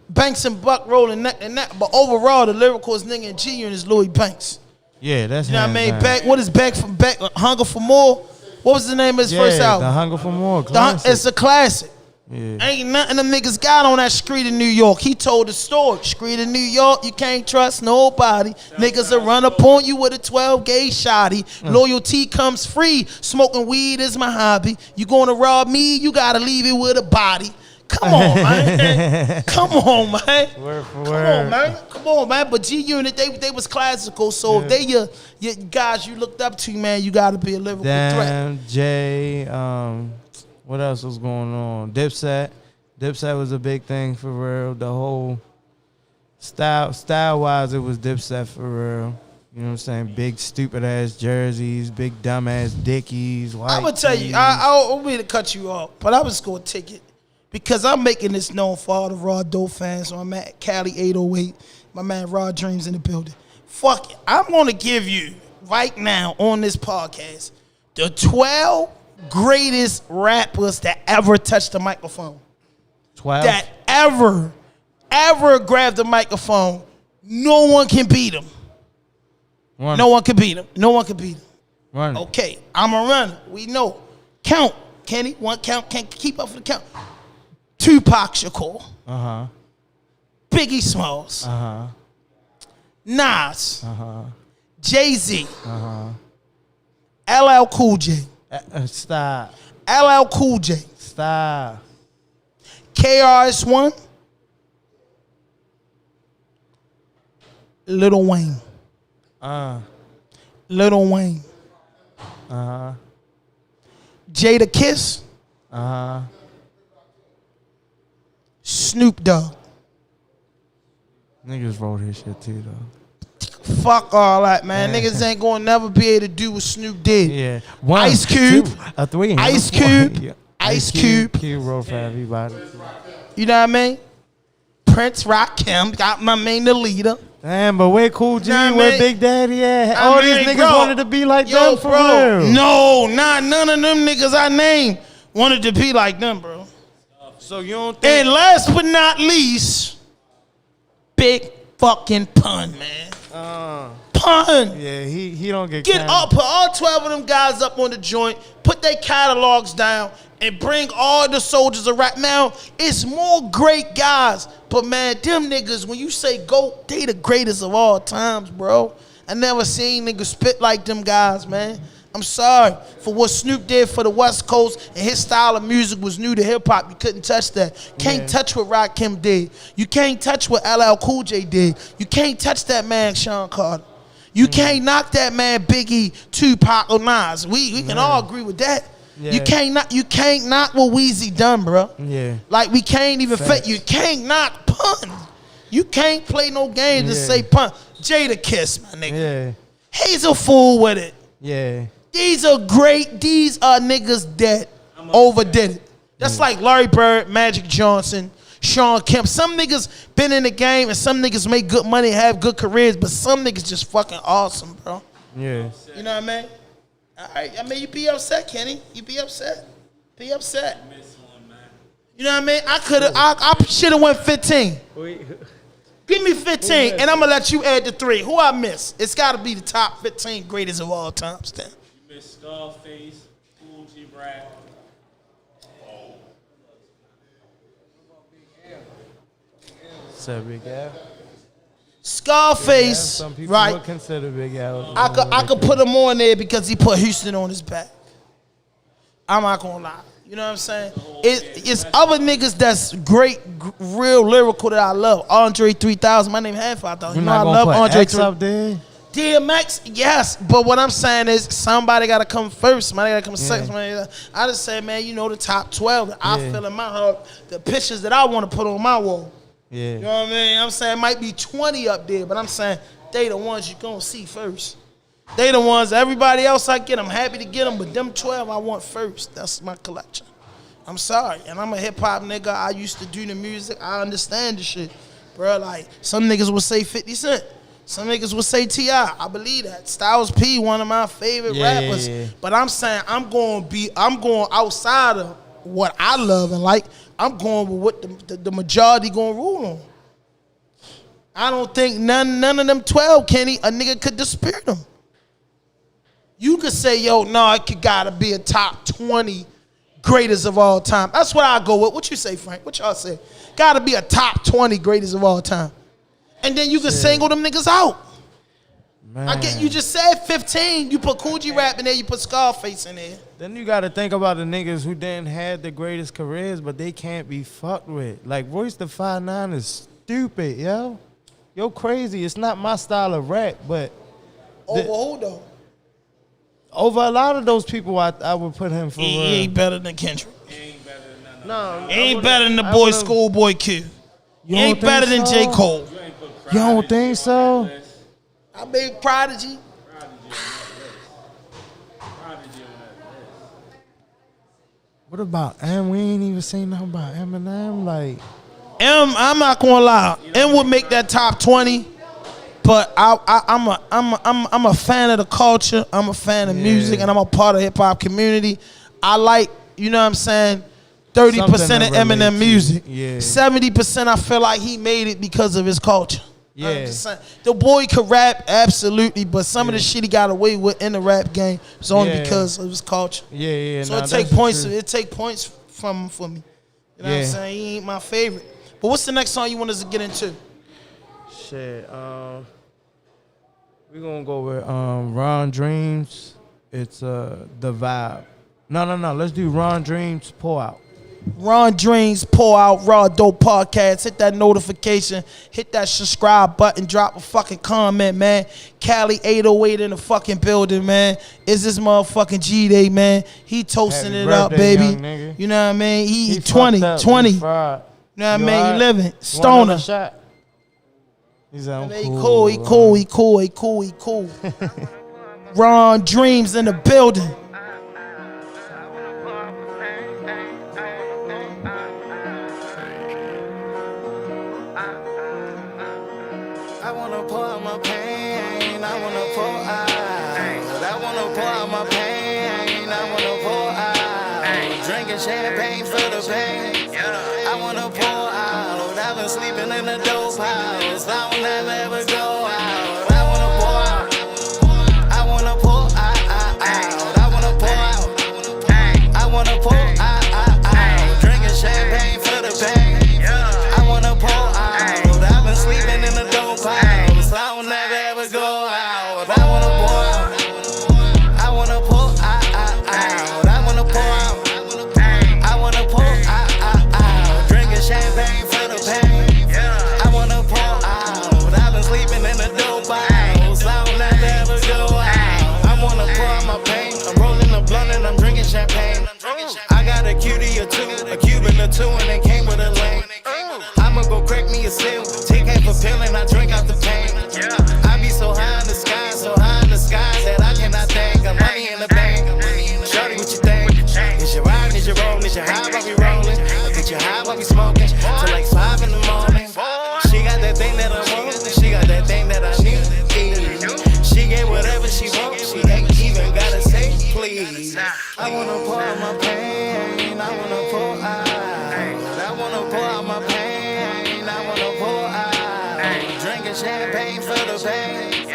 Banks and Buck rolling neck and neck. But overall, the lyricalist nigga in G Unit is Louis Banks. Yeah, that's You know what I mean? man. Back, what is Back from Back? Hunger for More? What was the name of his first album? The Hunger for More. Classic. It's a classic. Yeah. Ain't nothing them niggas got on that street in New York. He told the story. Street in New York, you can't trust nobody. Niggas will run up on you with a 12-gauge shotty. Loyalty comes free. Smoking weed is my hobby. You gonna rob me, you gotta leave it with a body. Come on, man. Come on, man. Word for Come word. on, man. Come on, man. But G Unit, they was classical. So if they your guys you looked up to, man, you gotta be a lyrical threat. Damn, Jay. What else was going on? Dipset. Dipset was a big thing for real. The whole style-wise, it was Dipset for real. You know what I'm saying? Big stupid-ass jerseys, big dumb-ass dickies, white I'm gonna tell you, tees. I don't mean to cut you off, but I was gonna take it because I'm making this known for all the RAWDOPE fans. So I'm at Cali 808. My man RAWDREAMZ in the building. Fuck it. I'm gonna give you right now on this podcast the 12 greatest rappers that ever touched the microphone. 12? That ever grabbed the microphone. No one can beat them. Run No one can beat them. No one can beat them. Run it. Okay, I'm a runner. We know. Count. Kenny, one count. Can't keep up for the count. Tupac Shakur. Uh-huh. Biggie Smalls. Uh-huh. Nas. Uh-huh. Jay-Z. Uh-huh. LL Cool J. Stop. LL Cool J. Stop. KRS-One. Lil Wayne. Lil Wayne. Uh-huh. Jada Kiss. Uh-huh. Snoop Dogg. Niggas wrote his shit too, though. Fuck all that, man. Niggas ain't gonna never be able to do what Snoop did. Yeah. Ice Cube. 2, 3. Ice Cube. Yeah. Ice Cube. Cube wrote for everybody. You know what I mean? Prince Rakim got my main the leader. Damn, but where Cool G, Nah, where man. Big Daddy at? I All mean, these niggas bro. wanted to be like Yo, them for bro. real. No, none of them niggas I named wanted to be like them, bro. So you don't think? And last but not least, Big fucking Pun, man. Pun. Yeah, he don't get Get counted. up, put all 12 of them guys up on the joint, put their catalogs down, and bring all the soldiers of rap. Now, it's more great guys, but man, them niggas, when you say GOAT, they the greatest of all times, bro. I never seen niggas spit like them guys, man. I'm sorry for what Snoop did for the West Coast, and his style of music was new to hip-hop. You couldn't touch that. Can't touch what Rakim did. You can't touch what LL Cool J did. You can't touch that man Sean Carter. You can't knock that man Biggie, Tupac, or Nas. We can all agree with that. Yeah. You can't knock what Weezy done, bro. Yeah. Like we can't even fit. You can't knock Pun. You can't play no games to say Pun. Jada Kiss, my nigga. Yeah. He's a fool with it. Yeah. These are great. These are niggas that overdid it. That's like Larry Bird, Magic Johnson, Sean Kemp. Some niggas been in the game and some niggas make good money, have good careers, but some niggas just fucking awesome, bro. Yeah. You know what I mean? All right. I mean, you be upset, Kenny. You be upset. Be upset. You know what I mean? I should have went 15. Give me 15, and I'm gonna let you add the 3. Who I miss? It's gotta be the top 15 greatest of all time, Stan. You miss Scarface, Cool G Rap. Said Big Al. Scarface, Some people right? would consider Big Al. I could put him on there because he put Houston on his back. I'm not gonna lie. You know what I'm saying? It's other niggas that's great, real lyrical that I love. Andre 3000, my name half I thought. You know I love Andre X up there. DMX, yes, but what I'm saying is somebody gotta come first. Somebody gotta come second. I just say, man, you know the top 12 that I feel in my heart, the pictures that I want to put on my wall. Yeah. You know what I mean? I'm saying it might be 20 up there, but I'm saying they the ones you gonna see first. They the ones, everybody else I get, I'm happy to get them, but them 12 I want first. That's my collection. I'm sorry, and I'm a hip-hop nigga. I used to do the music. I understand the shit. Bro, like, some niggas would say 50 Cent. Some niggas would say T.I. I believe that. Styles P, one of my favorite rappers. Yeah. But I'm saying I'm going outside of what I love and like. I'm going with what the majority gonna rule on. I don't think none of them 12, Kenny, a nigga could dispute them. You could say, yo, no, it gotta be a top 20 greatest of all time. That's what I go with. What you say, Frank? What y'all say? Gotta be a top 20 greatest of all time. And then you can single them niggas out. Man. I get you just said 15. You put Cool G Rap in there, you put Scarface in there. Then you gotta think about the niggas who didn't have the greatest careers, but they can't be fucked with. Like Royce the 5'9" is stupid, yo. Yo crazy. It's not my style of rap, but Over who though? over a lot of those people, I would put him for. He ain't better than Kendrick. He ain't better than none of No, He ain't better than the boy Schoolboy Q. He ain't don't better think than so? J. Cole. You ain't put You don't think so? I made Prodigy. Prodigy on that list. What about M? We ain't even saying nothing about Eminem. Like, I'm not gonna lie. M would make that top 20, but I'm a fan of the culture. I'm a fan of music, and I'm a part of hip hop community. I like, you know what I'm saying, 30% of Something to relate Eminem to. music. Yeah. 70% I feel like he made it because of his culture. Yeah. I'm just saying. The boy could rap, absolutely, but some of the shit he got away with in the rap game was only Yeah. because of his culture. yeah. So nah, it take that's points. true. It take points from him for me. You know what I'm Yeah. saying? He ain't my favorite. But what's the next song you want us to get into? Shit. We gonna go with RAWDOPE. It's The Vibe. No. Let's do RAWDOPE Pour Out. RAWDOPE Pour Out, Raw Dope Podcast. Hit that notification. Hit that subscribe button. Drop a fucking comment, man. Cali 808 in the fucking building, man. Is this motherfucking G-Day, man. He toasting Happy it up, birthday, baby. young nigga. You know what I mean? He fucked 20. up. 20. He You fried. know what I You mean? alright? He living. You want Stoner. another shot? He's Man, he cool. RAWDOPE in the building. I wanna pour out my pain. I wanna pour out. I wanna pour out my pain. I wanna pour out. Drinking champagne for the pain. I wanna pour out. I've been sleeping in a dope house. I will never ever go out. I wanna pour out. I wanna pour out. I wanna pour out. I wanna pour out. Drinking champagne for the pain. I wanna pour out. I've been sleeping in a dope house. I will never ever go out. I wanna pour out. I wanna pour out. I wanna pour out. I wanna pour out. Drinking champagne for the pain. I wanna pour out. I've been sleeping champagne for the pain.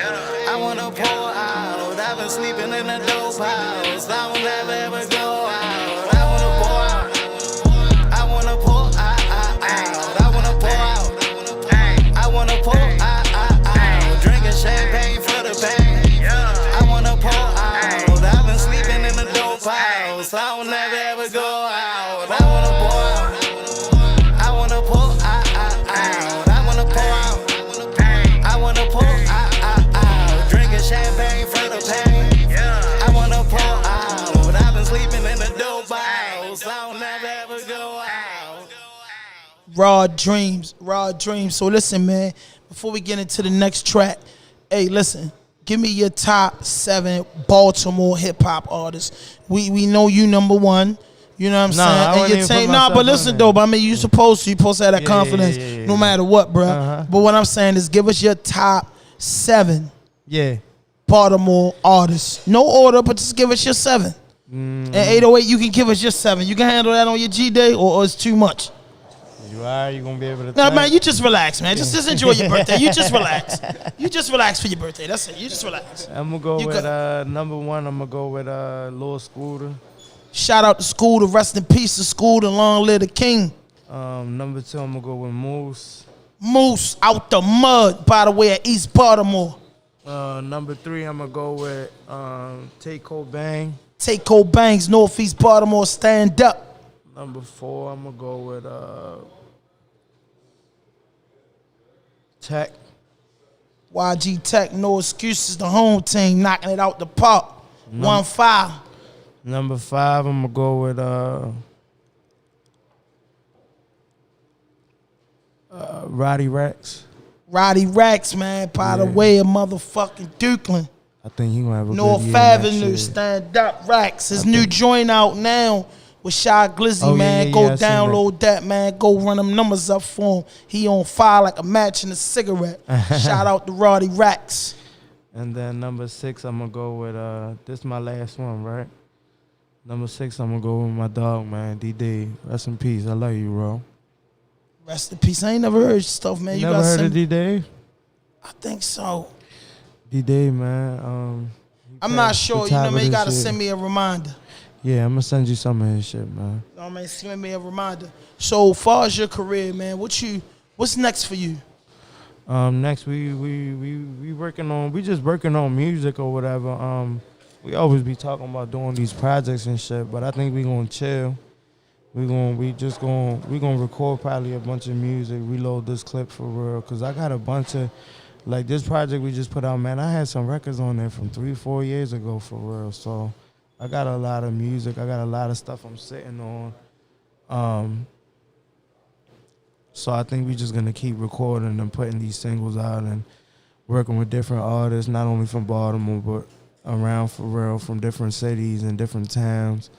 I wanna pour out. I've been sleeping in a dope house. I will never ever go out. I wanna pour out. I wanna pour out. I wanna pour out. I wanna pour out. Drinking champagne for the pain. I wanna pour out. I've been sleeping in a dope house. I will never ever go out. I wanna pour out. I wanna pour out. I wanna pour out. I wanna pour out. Drinking champagne for the pain. I wanna pour out. I've been sleeping in a dope house. I'll never ever go out. Raw Dreams, Raw Dreams. So listen, man, before we get into the next track, hey, listen, give me your top 7 Baltimore hip hop artists. We know you number 1. You know what I'm Nah, I saying? wouldn't even put Nah, myself but on listen there. though, I mean you supposed to have that confidence yeah. no matter what, bruh. Uh-huh. But what I'm saying is give us your top 7 Yeah. Baltimore artists. No order, but just give us your 7. And 808, you can give us your 7. You can handle that on your G Day, or it's too much. You are? You gonna be able to No, think? man, you just relax, man. Just enjoy your birthday. You just relax. You just relax for your birthday. That's it. You just relax. I'm gonna go You with go. number 1. I'm gonna go with Lil Scooter. Shout out to School, to rest in peace to School, to long live the king. Number 2, I'm gonna go with Moose. Moose out the mud, by the way, at East Baltimore. Number 3, I'm gonna go with Take Bang. Take Cold Bangs, Northeast Baltimore, stand up. Number 4, I'm gonna go with Tech. YG Tech, no excuses, the home team, knocking it out the park. 1-5. Number 5, I'm gonna go with Roddy Rex. Roddy Rex, man, by the way, a motherfucking Dukeland. I think he gonna have a North good year next Avenue, year. stand up, Rex. His new joint out now with Shy Glizzy, Oh, man. yeah, Go I seen download that, man. Go run them numbers up for him. He on fire like a match in a cigarette. Shout out to Roddy Rex. And then number 6, I'm gonna go with this is my last one, right? Number 6, I'm gonna go with my dog, man, D-Day. Rest in peace. I love you, bro. Rest in peace. I ain't never heard your stuff, man. You You never got heard some. of D-Day? I think so. D-Day, man. I'm not passed the sure. You top know, of man, you this gotta shit. send me a reminder. Yeah, I'm gonna send you some of his shit, man. You know what I mean? Send me a reminder. So far as your career, man, what's next for you? Next we just working on music or whatever. We always be talking about doing these projects and shit, but I think we gonna chill. We gonna record probably a bunch of music, reload this clip for real, cause I got a bunch of like this project we just put out, man. I had some records on there from 3-4 years ago for real. So I got a lot of music. I got a lot of stuff I'm sitting on. So I think we just gonna keep recording and putting these singles out and working with different artists, not only from Baltimore but around for real, from different cities and different towns.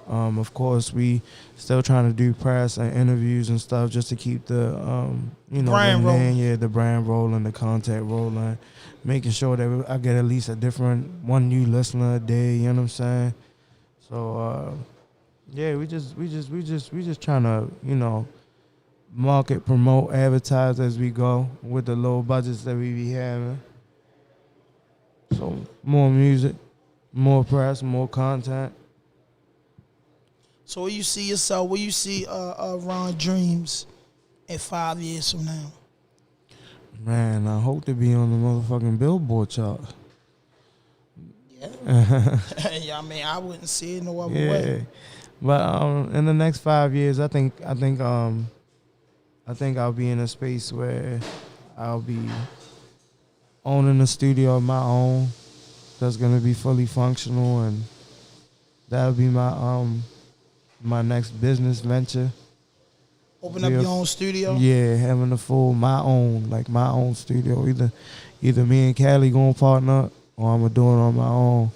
Of course, we still trying to do press and interviews and stuff just to keep the Brand rolling. the brand rolling, the contact rolling, making sure that I get at least one new listener a day. You know what I'm saying? So yeah, we just trying to market, promote, advertise as we go with the low budgets that we be having. So more music, more press, more content. So where you see yourself? Where you see RAWDOPE in 5 years from now? Man, I hope to be on the motherfucking Billboard chart. Yeah. Yeah, I mean, I wouldn't see it no other way. But in the next 5 years, I think I'll be in a space where I'll be owning a studio of my own that's gonna be fully functional, and that'll be my next business venture. Open up your own studio. Yeah, having my own studio. Either me and Callie gonna partner up, or I'm gonna do it on my own.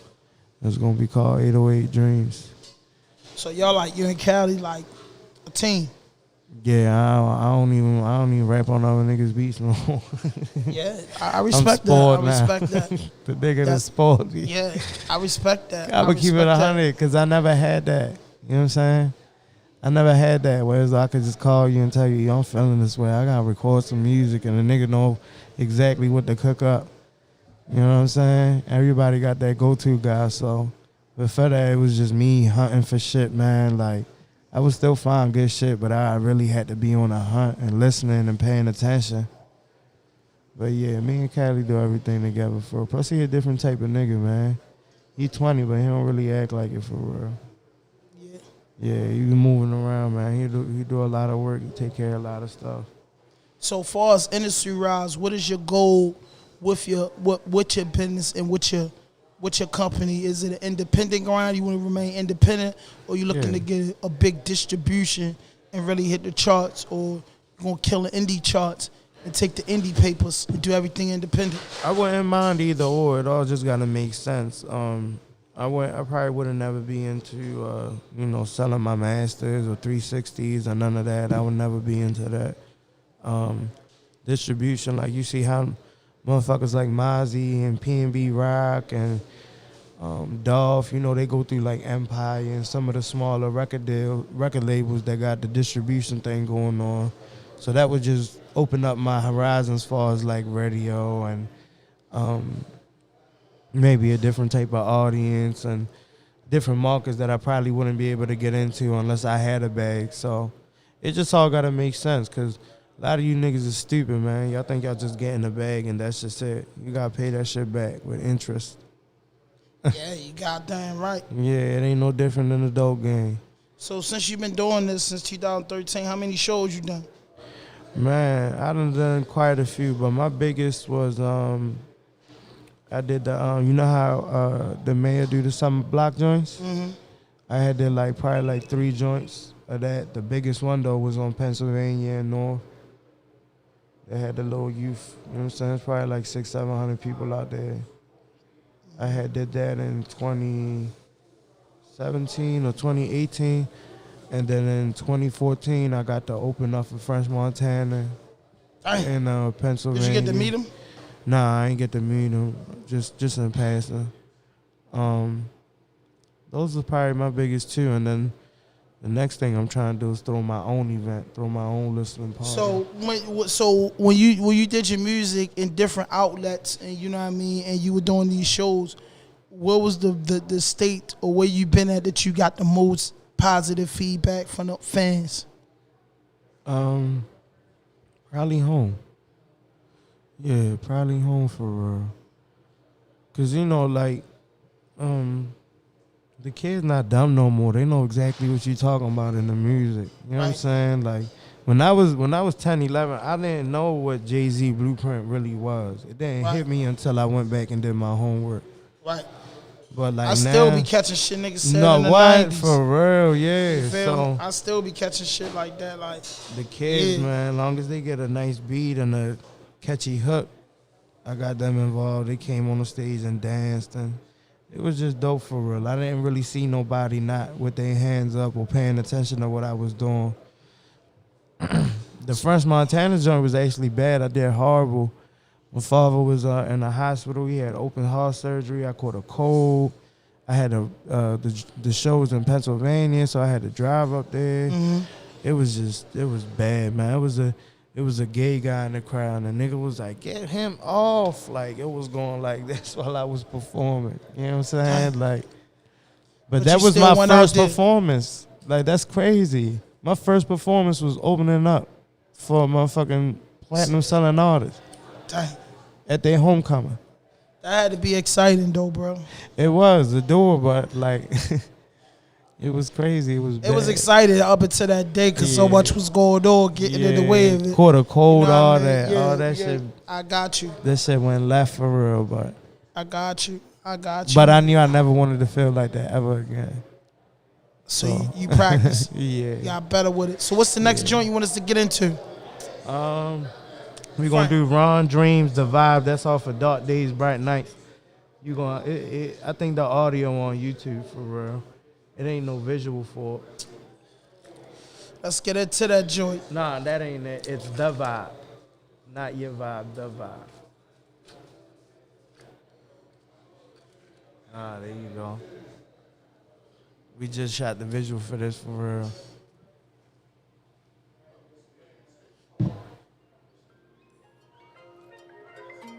It's gonna be called 808 Dreams. So y'all like you and Cali like a team. Yeah, I don't even rap on other niggas' beats no more. Yeah, I respect that. spoiled I now. respect that. The nigga that That's- spoiled me. Yeah, I respect that. I'm gonna keep it respect that. 100 because I never had that. You know what I'm saying? I never had that, whereas I could just call you and tell you, yo, I'm feeling this way. I gotta record some music, and the nigga know exactly what to cook up. You know what I'm saying? Everybody got that go-to guy, so. But for that, it was just me hunting for shit, man. Like, I would still find good shit, but I really had to be on a hunt and listening and paying attention. But yeah, me and Cali do everything together for real. Plus, he a different type of nigga, man. He 20, but he don't really act like it for real. Yeah, he be moving around, man. He do a lot of work. He take care of a lot of stuff. So far as industry rise, what is your goal with your business and with your company? Is it an independent grind? You want to remain independent, or you looking to get a big distribution and really hit the charts, or you gonna kill the indie charts and take the indie papers and do everything independent? I wouldn't mind either or. It all just gotta make sense. I probably wouldn't never be into selling my masters or 360s or none of that. I would never be into that. Distribution, like you see how motherfuckers like Mozzie and P&B Rock and Dolph, they go through like Empire and some of the smaller record labels that got the distribution thing going on. So that would just open up my horizons as far as like radio and maybe a different type of audience and different markets that I probably wouldn't be able to get into unless I had a bag. So it just all got to make sense, because a lot of you niggas is stupid, man. Y'all think y'all just getting a bag and that's just it. You got to pay that shit back with interest. Yeah, you goddamn right. Yeah, it ain't no different than the dope game. So since you've been doing this since 2013, how many shows you done? Man, I done quite a few, but my biggest was I did the you know how the mayor do the summer block joints? Mm-hmm. I had did probably 3 joints of that. The biggest one though was on Pennsylvania and North. They had the little youth, you know what I'm saying? It's probably 600-700 people out there. I had did that in 2017 or 2018. And then in 2014, I got to open up for French Montana in Pennsylvania. Did you get to meet him? Nah, I ain't get to meet him. Just in passing. Those are probably my biggest 2. And then the next thing I'm trying to do is throw my own event, throw my own listening party. So when you did your music in different outlets, and you know what I mean, and you were doing these shows, what was the state or where you been at that you got the most positive feedback from the fans? Probably home. Yeah, probably home for real. Cause the kids not dumb no more. They know exactly what you talking about in the music. You know what I'm saying? Like when I was 10, 11, I didn't know what Jay-Z Blueprint really was. It didn't hit me until I went back and did my homework. Right. But I still be catching shit niggas said no, in the what? 90s. For real, yeah. You feel So me? I still be catching shit like that. Like the kids, man, as long as they get a nice beat and a catchy hook, I got them involved. They came on the stage and danced, and it was just dope for real. I didn't really see nobody not with their hands up or paying attention to what I was doing. The French Montana joint was actually bad. I did horrible. My father was in the hospital. He had open heart surgery. I caught a cold. I had the show was in Pennsylvania, so I had to drive up there. Mm-hmm. It was bad, man. It was a gay guy in the crowd, and the nigga was like, "Get him off!" Like it was going like this while I was performing. You know what I'm saying? Like, but that was my first performance. Like that's crazy. My first performance was opening up for a motherfucking platinum selling artist. Dang. At their homecoming. That had to be exciting though, bro. It was the door, but like it was crazy. It was exciting up until that day because so much was going on, getting in the way of it. Caught a cold, all that. all that shit. I got you. That shit went left for real, but I got you. But I knew I never wanted to feel like that ever again. So you practice. Yeah. You got better with it. So what's the next joint you want us to get into? We're going to do RAWDOPE, The Vibe. That's off of Dark Days, Bright Nights. I think the audio on YouTube, for real. It ain't no visual for it. Let's get into that joint. Nah, that ain't it. It's The Vibe. Not your vibe, The Vibe. Ah, there you go. We just shot the visual for this, for real.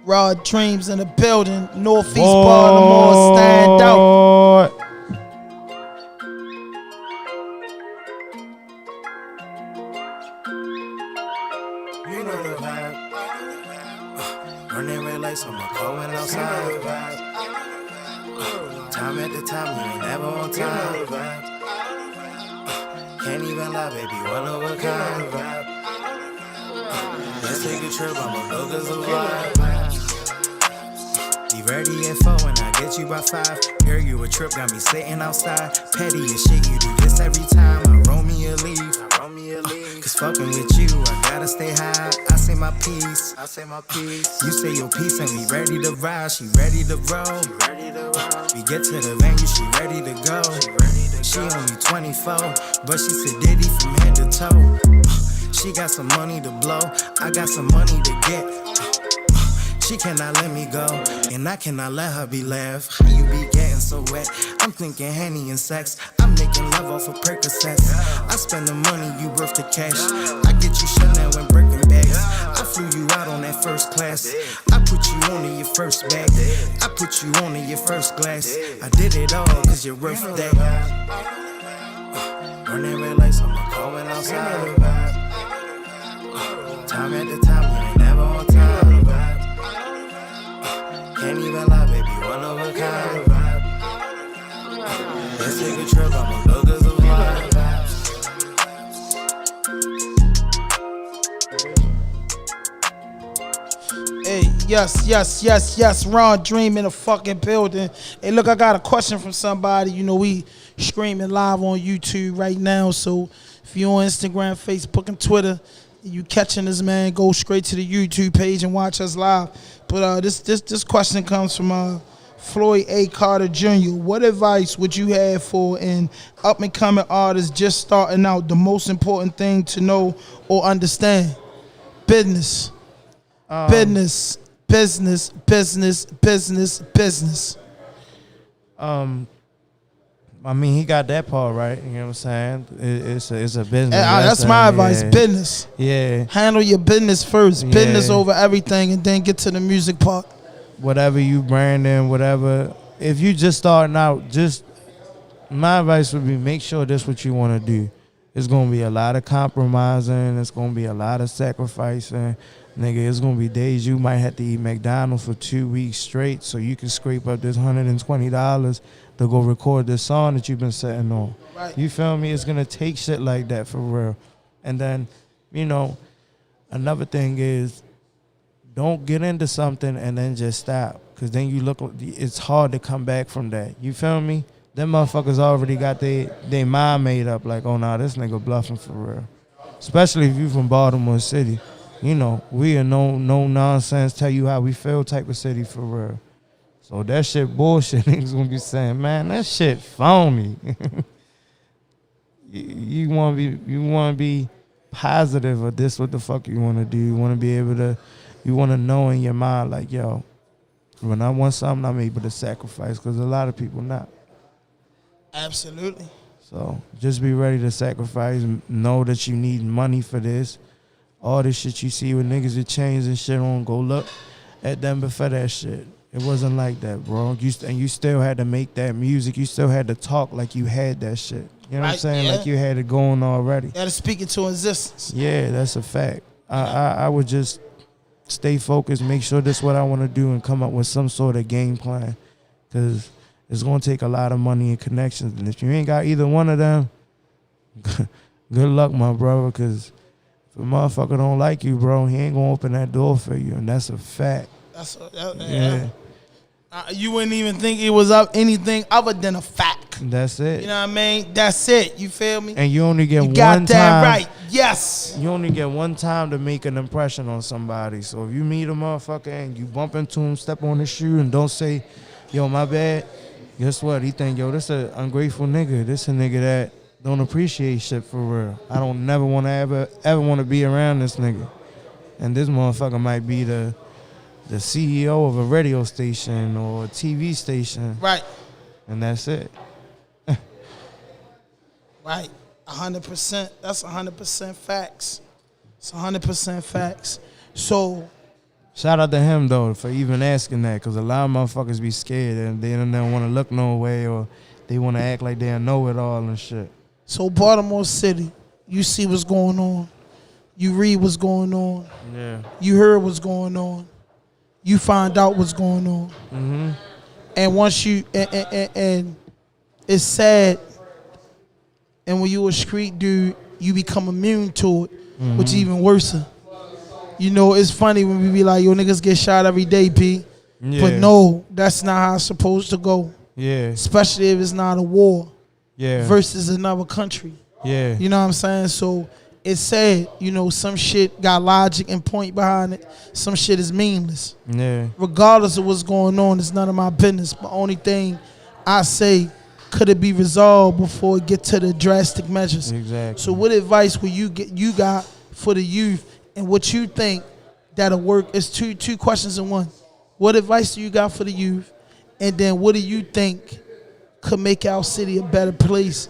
RAWDOPE in the building. Northeast Baltimore, stand out. Boy. You know the vibe. Running red lights, I'm going outside. Time at the time, you ain't never on time. Can't even lie, baby, one of a kind. Let's take a trip, I'ma look as a vibe. Be ready at 4 when I get you by 5. Girl, you a trip, got me sitting outside. Petty as shit, you do this every time. I roll me a leaf. Cause fucking with you, I gotta stay high. I say my piece. You say your piece and we ready to ride. She ready to roll. We get to the venue, she ready to go. She only 24, but she said Diddy from head to toe. She got some money to blow, I got some money to get. She cannot let me go, and I cannot let her be left. How you be getting so wet? I'm thinking Henny and sex. I'm making love off of Percocets. I spend the money, you worth the cash. I get you Chanel and Birkin bags. I flew you out on that first class. I put you on in your first bag. I put you on in your first glass. I did it all cause you're worth that. Running red lights, I'm going outside. Time at the time, you ain't never on time. Can't even lie, baby, one of a kind. Let's take a trip, I'ma look as a vibe. Hey, yes. RAWDOPE in the fucking building. Hey, look, I got a question from somebody. You know, we streaming live on YouTube right now. So if you're on Instagram, Facebook, and Twitter, you catching this, man, go straight to the YouTube page and watch us live. But this question comes from Floyd A. Carter Jr. What advice would you have for an up-and-coming artist just starting out? The most important thing to know or understand? Business. Business. I mean, he got that part right. You know what I'm saying? It's a business. That's my advice. Yeah. Business. Yeah. Handle your business first. Yeah. Business over everything, and then get to the music part. Whatever you branding, whatever. If you just starting out, my advice would be make sure that's what you want to do. It's gonna be a lot of compromising. It's gonna be a lot of sacrificing. Nigga, it's gonna be days you might have to eat McDonald's for 2 weeks straight so you can scrape up this $120 to go record this song that you've been sitting on. Right. You feel me? It's gonna take shit like that for real. And then, you know, another thing is don't get into something and then just stop. Cause then it's hard to come back from that. You feel me? Them motherfuckers already got they mind made up like, oh nah, this nigga bluffing for real. Especially if you from Baltimore City. You know, we are no nonsense, tell you how we feel type of city for real. So that shit bullshit, niggas gonna be saying, man, that shit phony. you wanna be positive of this, what the fuck you wanna do. You wanna know in your mind, like, yo, when I want something, I'm able to sacrifice, because a lot of people not. Absolutely. So just be ready to sacrifice. Know that you need money for this. All this shit you see with niggas with chains and shit on, go look at them before that shit. It wasn't like that, bro. You still had to make that music. You still had to talk like you had that shit. You know what I'm saying? Yeah. Like you had it going already. You gotta speak it to existence. Yeah, that's a fact. I would just stay focused, make sure this is what I want to do, and come up with some sort of game plan. Because it's going to take a lot of money and connections. And if you ain't got either one of them, good luck, my brother, because if a motherfucker don't like you, bro, he ain't going to open that door for you. And that's a fact. Yeah. You wouldn't even think it was anything other than a fact. That's it. You know what I mean? That's it. You feel me? And you only get you one got time. that right. Yes. You only get one time to make an impression on somebody. So if you meet a motherfucker and you bump into him, step on his shoe, and don't say, yo, my bad, guess what? He think, yo, this an ungrateful nigga. This a nigga that don't appreciate shit for real. I don't never want to ever want to be around this nigga. And this motherfucker might be the CEO of a radio station or a TV station. Right. And that's it. Right. 100%. That's 100% facts. It's 100% facts. So Shout out to him though for even asking that, because a lot of motherfuckers be scared and they don't want to look no way, or they want to act like they know it all and shit. So Baltimore City, you see what's going on. You read what's going on. Yeah. You heard what's going on. You find out what's going on. Mm-hmm. And once you and it's sad. And when you a street dude, you become immune to it, which is even worse. You know, it's funny when we be like, yo, niggas get shot every day, P. Yeah. But no, that's not how it's supposed to go. Yeah. Especially if it's not a war. Yeah. Versus another country. Yeah. You know what I'm saying? So it's sad, you know, some shit got logic and point behind it. Some shit is meaningless. Yeah. Regardless of what's going on, it's none of my business. But only thing I say, could it be resolved before it get to the drastic measures? Exactly. So what advice will you got for the youth, and what you think that'll work? It's two questions in one. What advice do you got for the youth? And then what do you think could make our city a better place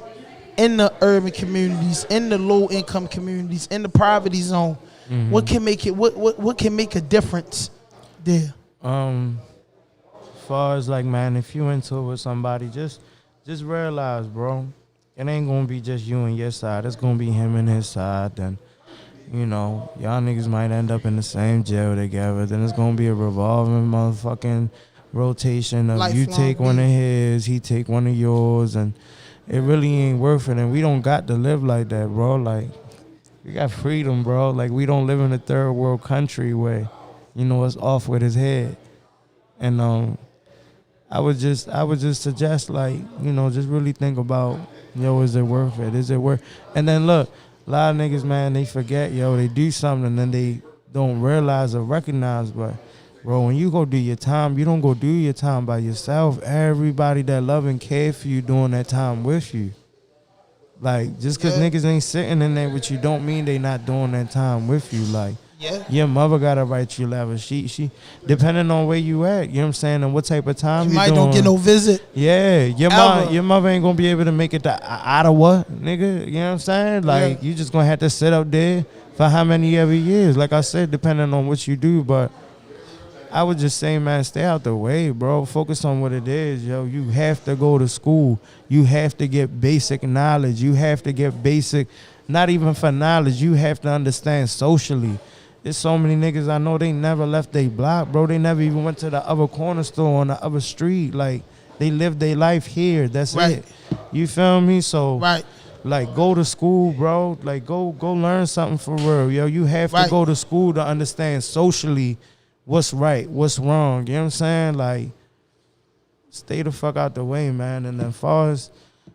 in the urban communities, in the low income communities, in the poverty zone? Mm-hmm. What can make it what can make a difference there? As far as like, man, if you into it with somebody, just realize, bro, it ain't gonna be just you and your side. It's gonna be him and his side. Then, you know, y'all niggas might end up in the same jail together. Then it's gonna be a revolving motherfucking rotation of Lifelong you take one of his, he take one of yours, and it really ain't worth it. And we don't got to live like that, bro. Like, we got freedom, bro. Like, we don't live in a third world country where, you know, it's off with his head. And I would just suggest, like, you know, just really think about, yo, is it worth it? Is it worth? And then look, a lot of niggas, man, they forget, yo, they do something and then they don't realize or recognize. But bro, when you go do your time, you don't go do your time by yourself. Everybody that love and care for you doing that time with you. Like, just because niggas ain't sitting in there with you don't mean they not doing that time with you. Like, your mother got to write you letter. She depending on where you at, you know what I'm saying, and what type of time you might doing. don't get no visit. Yeah, your mother ain't going to be able to make it to Ottawa, nigga. You know what I'm saying? Like, you just going to have to sit up there for how many every years. Like I said, depending on what you do. But I would just say, man, stay out the way, bro. Focus on what it is, yo. You have to go to school. You have to get basic knowledge. You have to get basic, not even for knowledge. You have to understand socially. There's so many niggas I know, they never left their block, bro. They never even went to the other corner store on the other street. Like, they lived their life here. That's it. You feel me? So, like, go to school, bro. Like, go learn something for real, yo. You have to go to school to understand socially what's right, what's wrong. You know what I'm saying? Like, stay the fuck out the way, man. And then as far as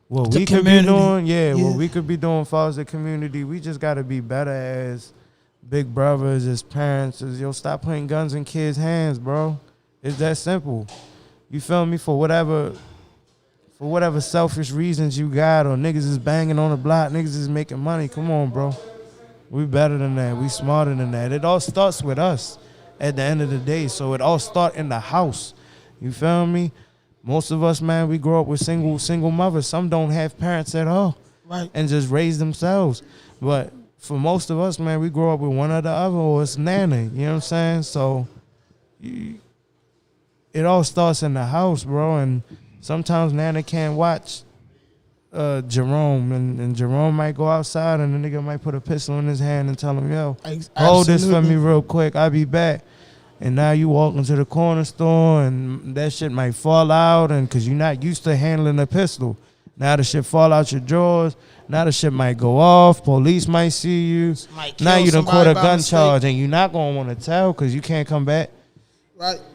what we could be doing, what we could be doing as far as the community, we just got to be better as big brothers, as parents, as, yo, stop putting guns in kids' hands, bro. It's that simple. You feel me? For whatever selfish reasons you got, or niggas is banging on the block, niggas is making money. Come on, bro. We better than that. We smarter than that. It all starts with us at the end of the day. So it all start in the house. You feel me? Most of us, man, we grow up with single mothers. Some don't have parents at all. And just raise themselves. But for most of us, man, we grow up with one or the other, or it's nanny. You know what I'm saying? So it all starts in the house, bro. And sometimes Nana can't watch Jerome, and Jerome might go outside and the nigga might put a pistol in his hand and tell him, yo, hold this for me real quick, I'll be back. And now you walk into the corner store and that shit might fall out, and because you're not used to handling a pistol. Now the shit fall out your drawers. Now the shit might go off. Police might see you. Now you done caught a gun charge, and you're not going to want to tell because you can't come back.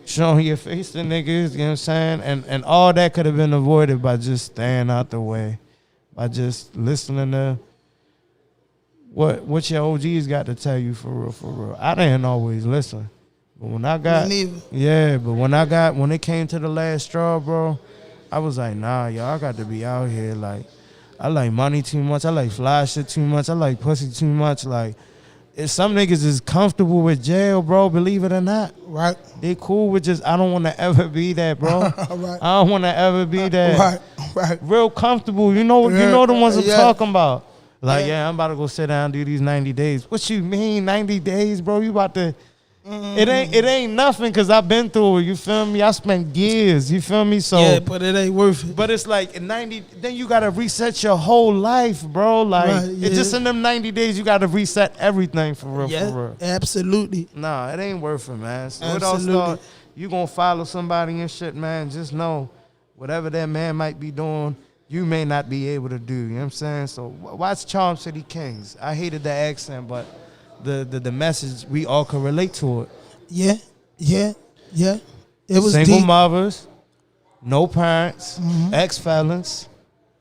Showing your face to niggas, you know what I'm saying? And all that could have been avoided by just staying out the way. By just listening to what your OGs got to tell you for real. I didn't always listen. But when I got, when it came to the last straw, bro, I was like, nah, y'all got to be out here. Like, I like money too much. I like fly shit too much. I like pussy too much. Like, if some niggas is comfortable with jail, bro, believe it or not. They cool with just, I don't want to ever be that, bro. I don't want to ever be that. Real comfortable. You know the ones I'm talking about. Like, I'm about to go sit down and do these 90 days. What you mean 90 days, bro? You about to It ain't nothing because I've been through it. You feel me? I spent years. You feel me? So Yeah, but it ain't worth it. But it's like in 90, then you gotta reset your whole life, bro. Like Right, yeah. it's just in them 90 days, you gotta reset everything for real, Yeah, for real. absolutely. Nah, it ain't worth it, man. So it Absolutely. all start. You gonna follow somebody and shit, man. Just know, whatever that man might be doing, you may not be able to do. You know what I'm saying? So watch Charm City Kings. I hated the accent, but the message, we all can relate to it. Yeah. It was Single deep. mothers, no parents, ex-felons.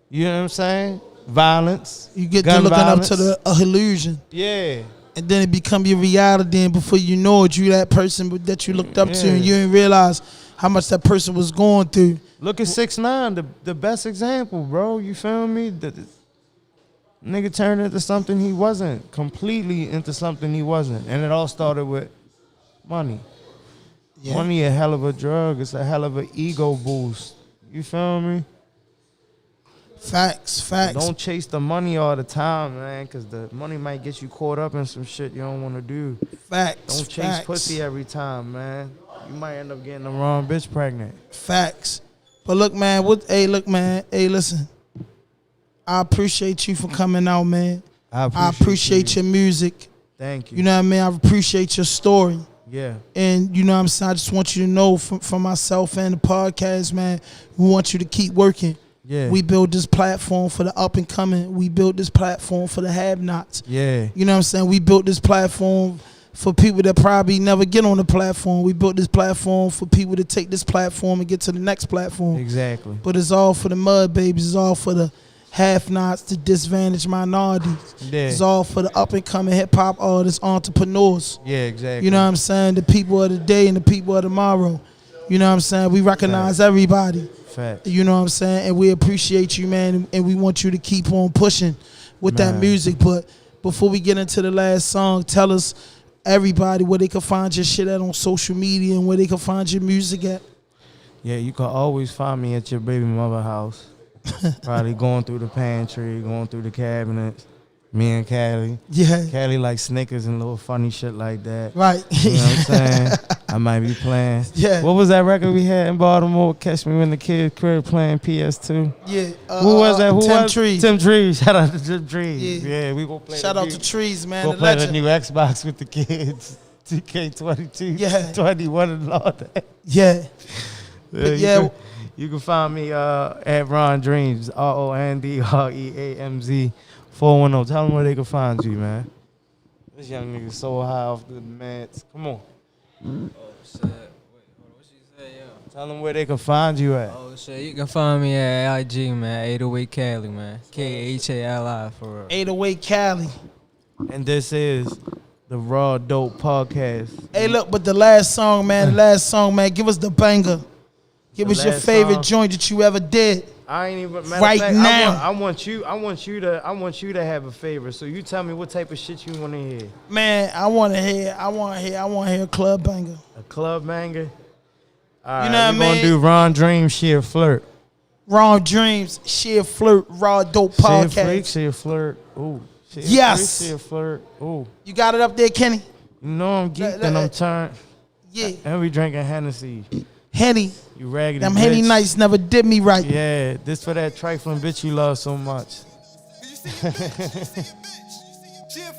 You know what I'm saying? Violence. You get to gun looking violence. up to the illusion. Yeah. And then it become your reality, and before you know it, you that person that you looked up to, Yeah. and you didn't realize how much that person was going through. Look at 6ix9ine, the best example, bro. You feel me? The nigga turned into something he wasn't. Completely into something he wasn't. And it all started with money. Yeah. Money a hell of a drug. It's a hell of an ego boost. You feel me? Facts. Don't chase the money all the time, man, because the money might get you caught up in some shit you don't want to do. Facts. Don't chase facts, pussy every time, man. You might end up getting the wrong bitch pregnant. Facts. But look, man. Hey, listen. I appreciate you for coming out, man. I appreciate your music. Thank you. You know what I mean? I appreciate your story. Yeah. And you know what I'm saying? I just want you to know from myself and the podcast, man, we want you to keep working. Yeah. We build this platform for the up and coming. We built this platform for the have-nots. Yeah. You know what I'm saying? We built this platform for people that probably never get on the platform. We built this platform for people to take this platform and get to the next platform. Exactly. But it's all for the mud babies. It's all for the have-nots, the disadvantaged minorities. Yeah. It's all for the up and coming hip-hop artists, entrepreneurs. Yeah, exactly. You know what I'm saying? The people of the day and the people of tomorrow. You know what I'm saying? We recognize everybody. Fact. You know what I'm saying? And we appreciate you, man. And we want you to keep on pushing with that Man. music. But before we get into the last song, tell us, everybody, where they can find your shit at on social media and where they can find your music at. Yeah, you can always find me at your baby mother house. Probably going through the pantry, going through the cabinets. Me and Callie. Yeah. Callie like Snickers and little funny shit like that. Right. You know what I'm saying? I might be playing. Yeah. What was that record we had in Baltimore? Catch Me When the Kid crib playing PS2. Yeah. Who was that? Who Tim was Trees. Tim Trees. Shout out to Tim Trees. Yeah. Yeah, we gonna play. Shout the out new- to Trees, man. Go The play legend. the new Xbox with the kids. 2K22. Yeah. 21 and all that. Yeah. Yeah, yeah. You can find me at RON-DREAMZ, RONDREAMZ 410. Tell them where they can find you, man. This young nigga so high off the meds. Come on. Oh shit! Wait, hold on. What she say, yo? Tell them where they can find you at. Oh shit! You can find me at IG, man. 808 Cali, man. KHALI for real. 808 Cali. And this is the Raw Dope Podcast. Hey, look, but the last song, man, give us the banger. Give The us your last favorite song. joint that you ever did. I ain't even matter Right of fact, now. I want you to have a favorite. So you tell me what type of shit you want to hear. Man, I want to hear a club banger. A club banger. All right, You know what I we gonna mean? do RON-DREAMZ, Sheer Flirt. RAWDOPE, Sheer Flirt, Raw Dope Sheer Podcast. Freak, Sheer Flirt. Ooh. Sheer Yes. Freak, Sheer Flirt. Ooh. You got it up there, Kenny? You know I'm geeked and I'm turned. Yeah. And we drinking Hennessy. Henny. You raggedy Them bitch. Henny nights never did me right. Yeah, this for that trifling bitch you love so much.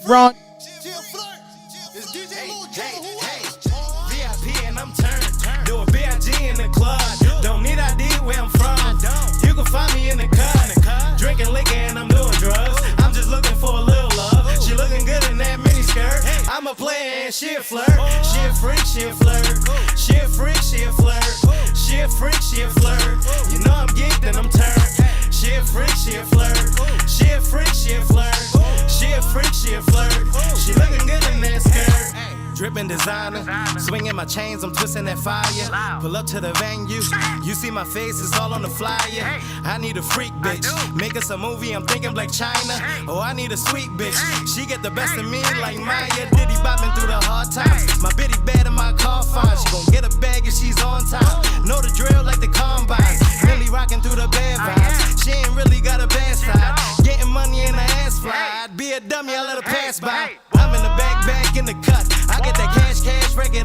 Ron. VIP and I'm turned. Do a BIG in the club. Don't need ID where I'm from. You can find me in the cut. Drinking liquor and I'm doing drugs. I'm just looking for a little love. She looking good in that mini skirt. I'm a player and she a flirt. She a freak, she a flirt. She a freak, she a flirt. She a freak, she a flirt. You know I'm geeked and I'm turned. She a freak, she a flirt. She a freak, she a flirt. She a freak, she a flirt. She looking good in that skirt. Dripping designer, swinging my chains, I'm twisting that fire. Pull up to the venue, you see my face, it's all on the flyer. I need a freak bitch, make us a movie, I'm thinking Black China. Oh, I need a sweet bitch, she get the best of me like Maya. Diddy bopping through the hard times, my bitty bad and my car fine. She gon' get a bag if she's on time. Know the drill like the combine, really rocking through the bad vibes. She ain't really got a bad side, getting money in the ass fly. I'd be a dummy, I let her pass by. I'm in the back in the cut. I get that cash, break it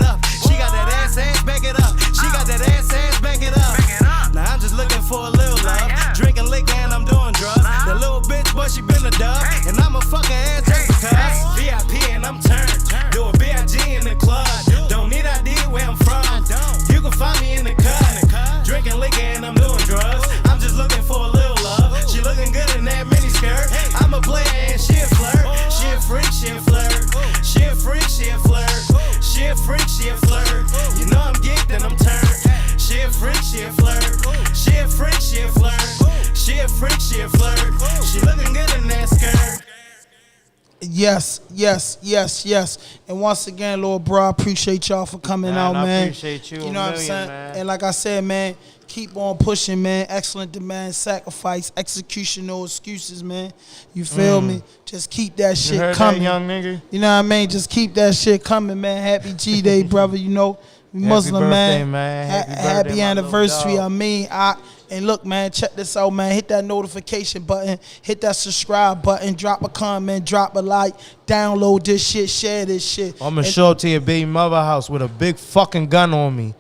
Yes. And once again, Lord bro, I appreciate y'all for coming out, I man. appreciate you. You know what I'm saying? Man. And like I said, man, keep on pushing, man. Excellent demand, sacrifice, execution, no excuses, man. You feel me? Just keep that You shit heard coming. that, young nigga? You know what I mean? Just keep that shit coming, man. Happy G-Day, brother, you know. Muslim, birthday, man. man. Happy birthday, Happy my anniversary. little dog. And look, man, check this out, man. Hit that notification button. Hit that subscribe button. Drop a comment. Drop a like. Download this shit. Share this shit. I'm going to show up to your baby mother house with a big fucking gun on me.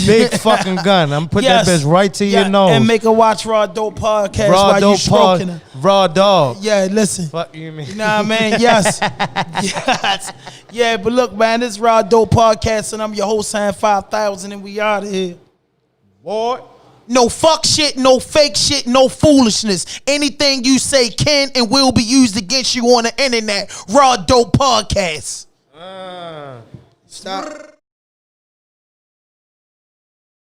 Big fucking gun. I'm put that bitch right to your nose. And make her watch Raw Dope podcast Raw while you Dope stroking her. Raw dog. Yeah, listen. Fuck you, mean? You know what I mean? Yes. Yes. Yeah, but look, man, this is Raw Dope podcast, and I'm your host, Sam 5000, and we out of here. What? No fuck shit, no fake shit, no foolishness. Anything you say can and will be used against you on the internet. Raw Dope podcast. Uh. Stop.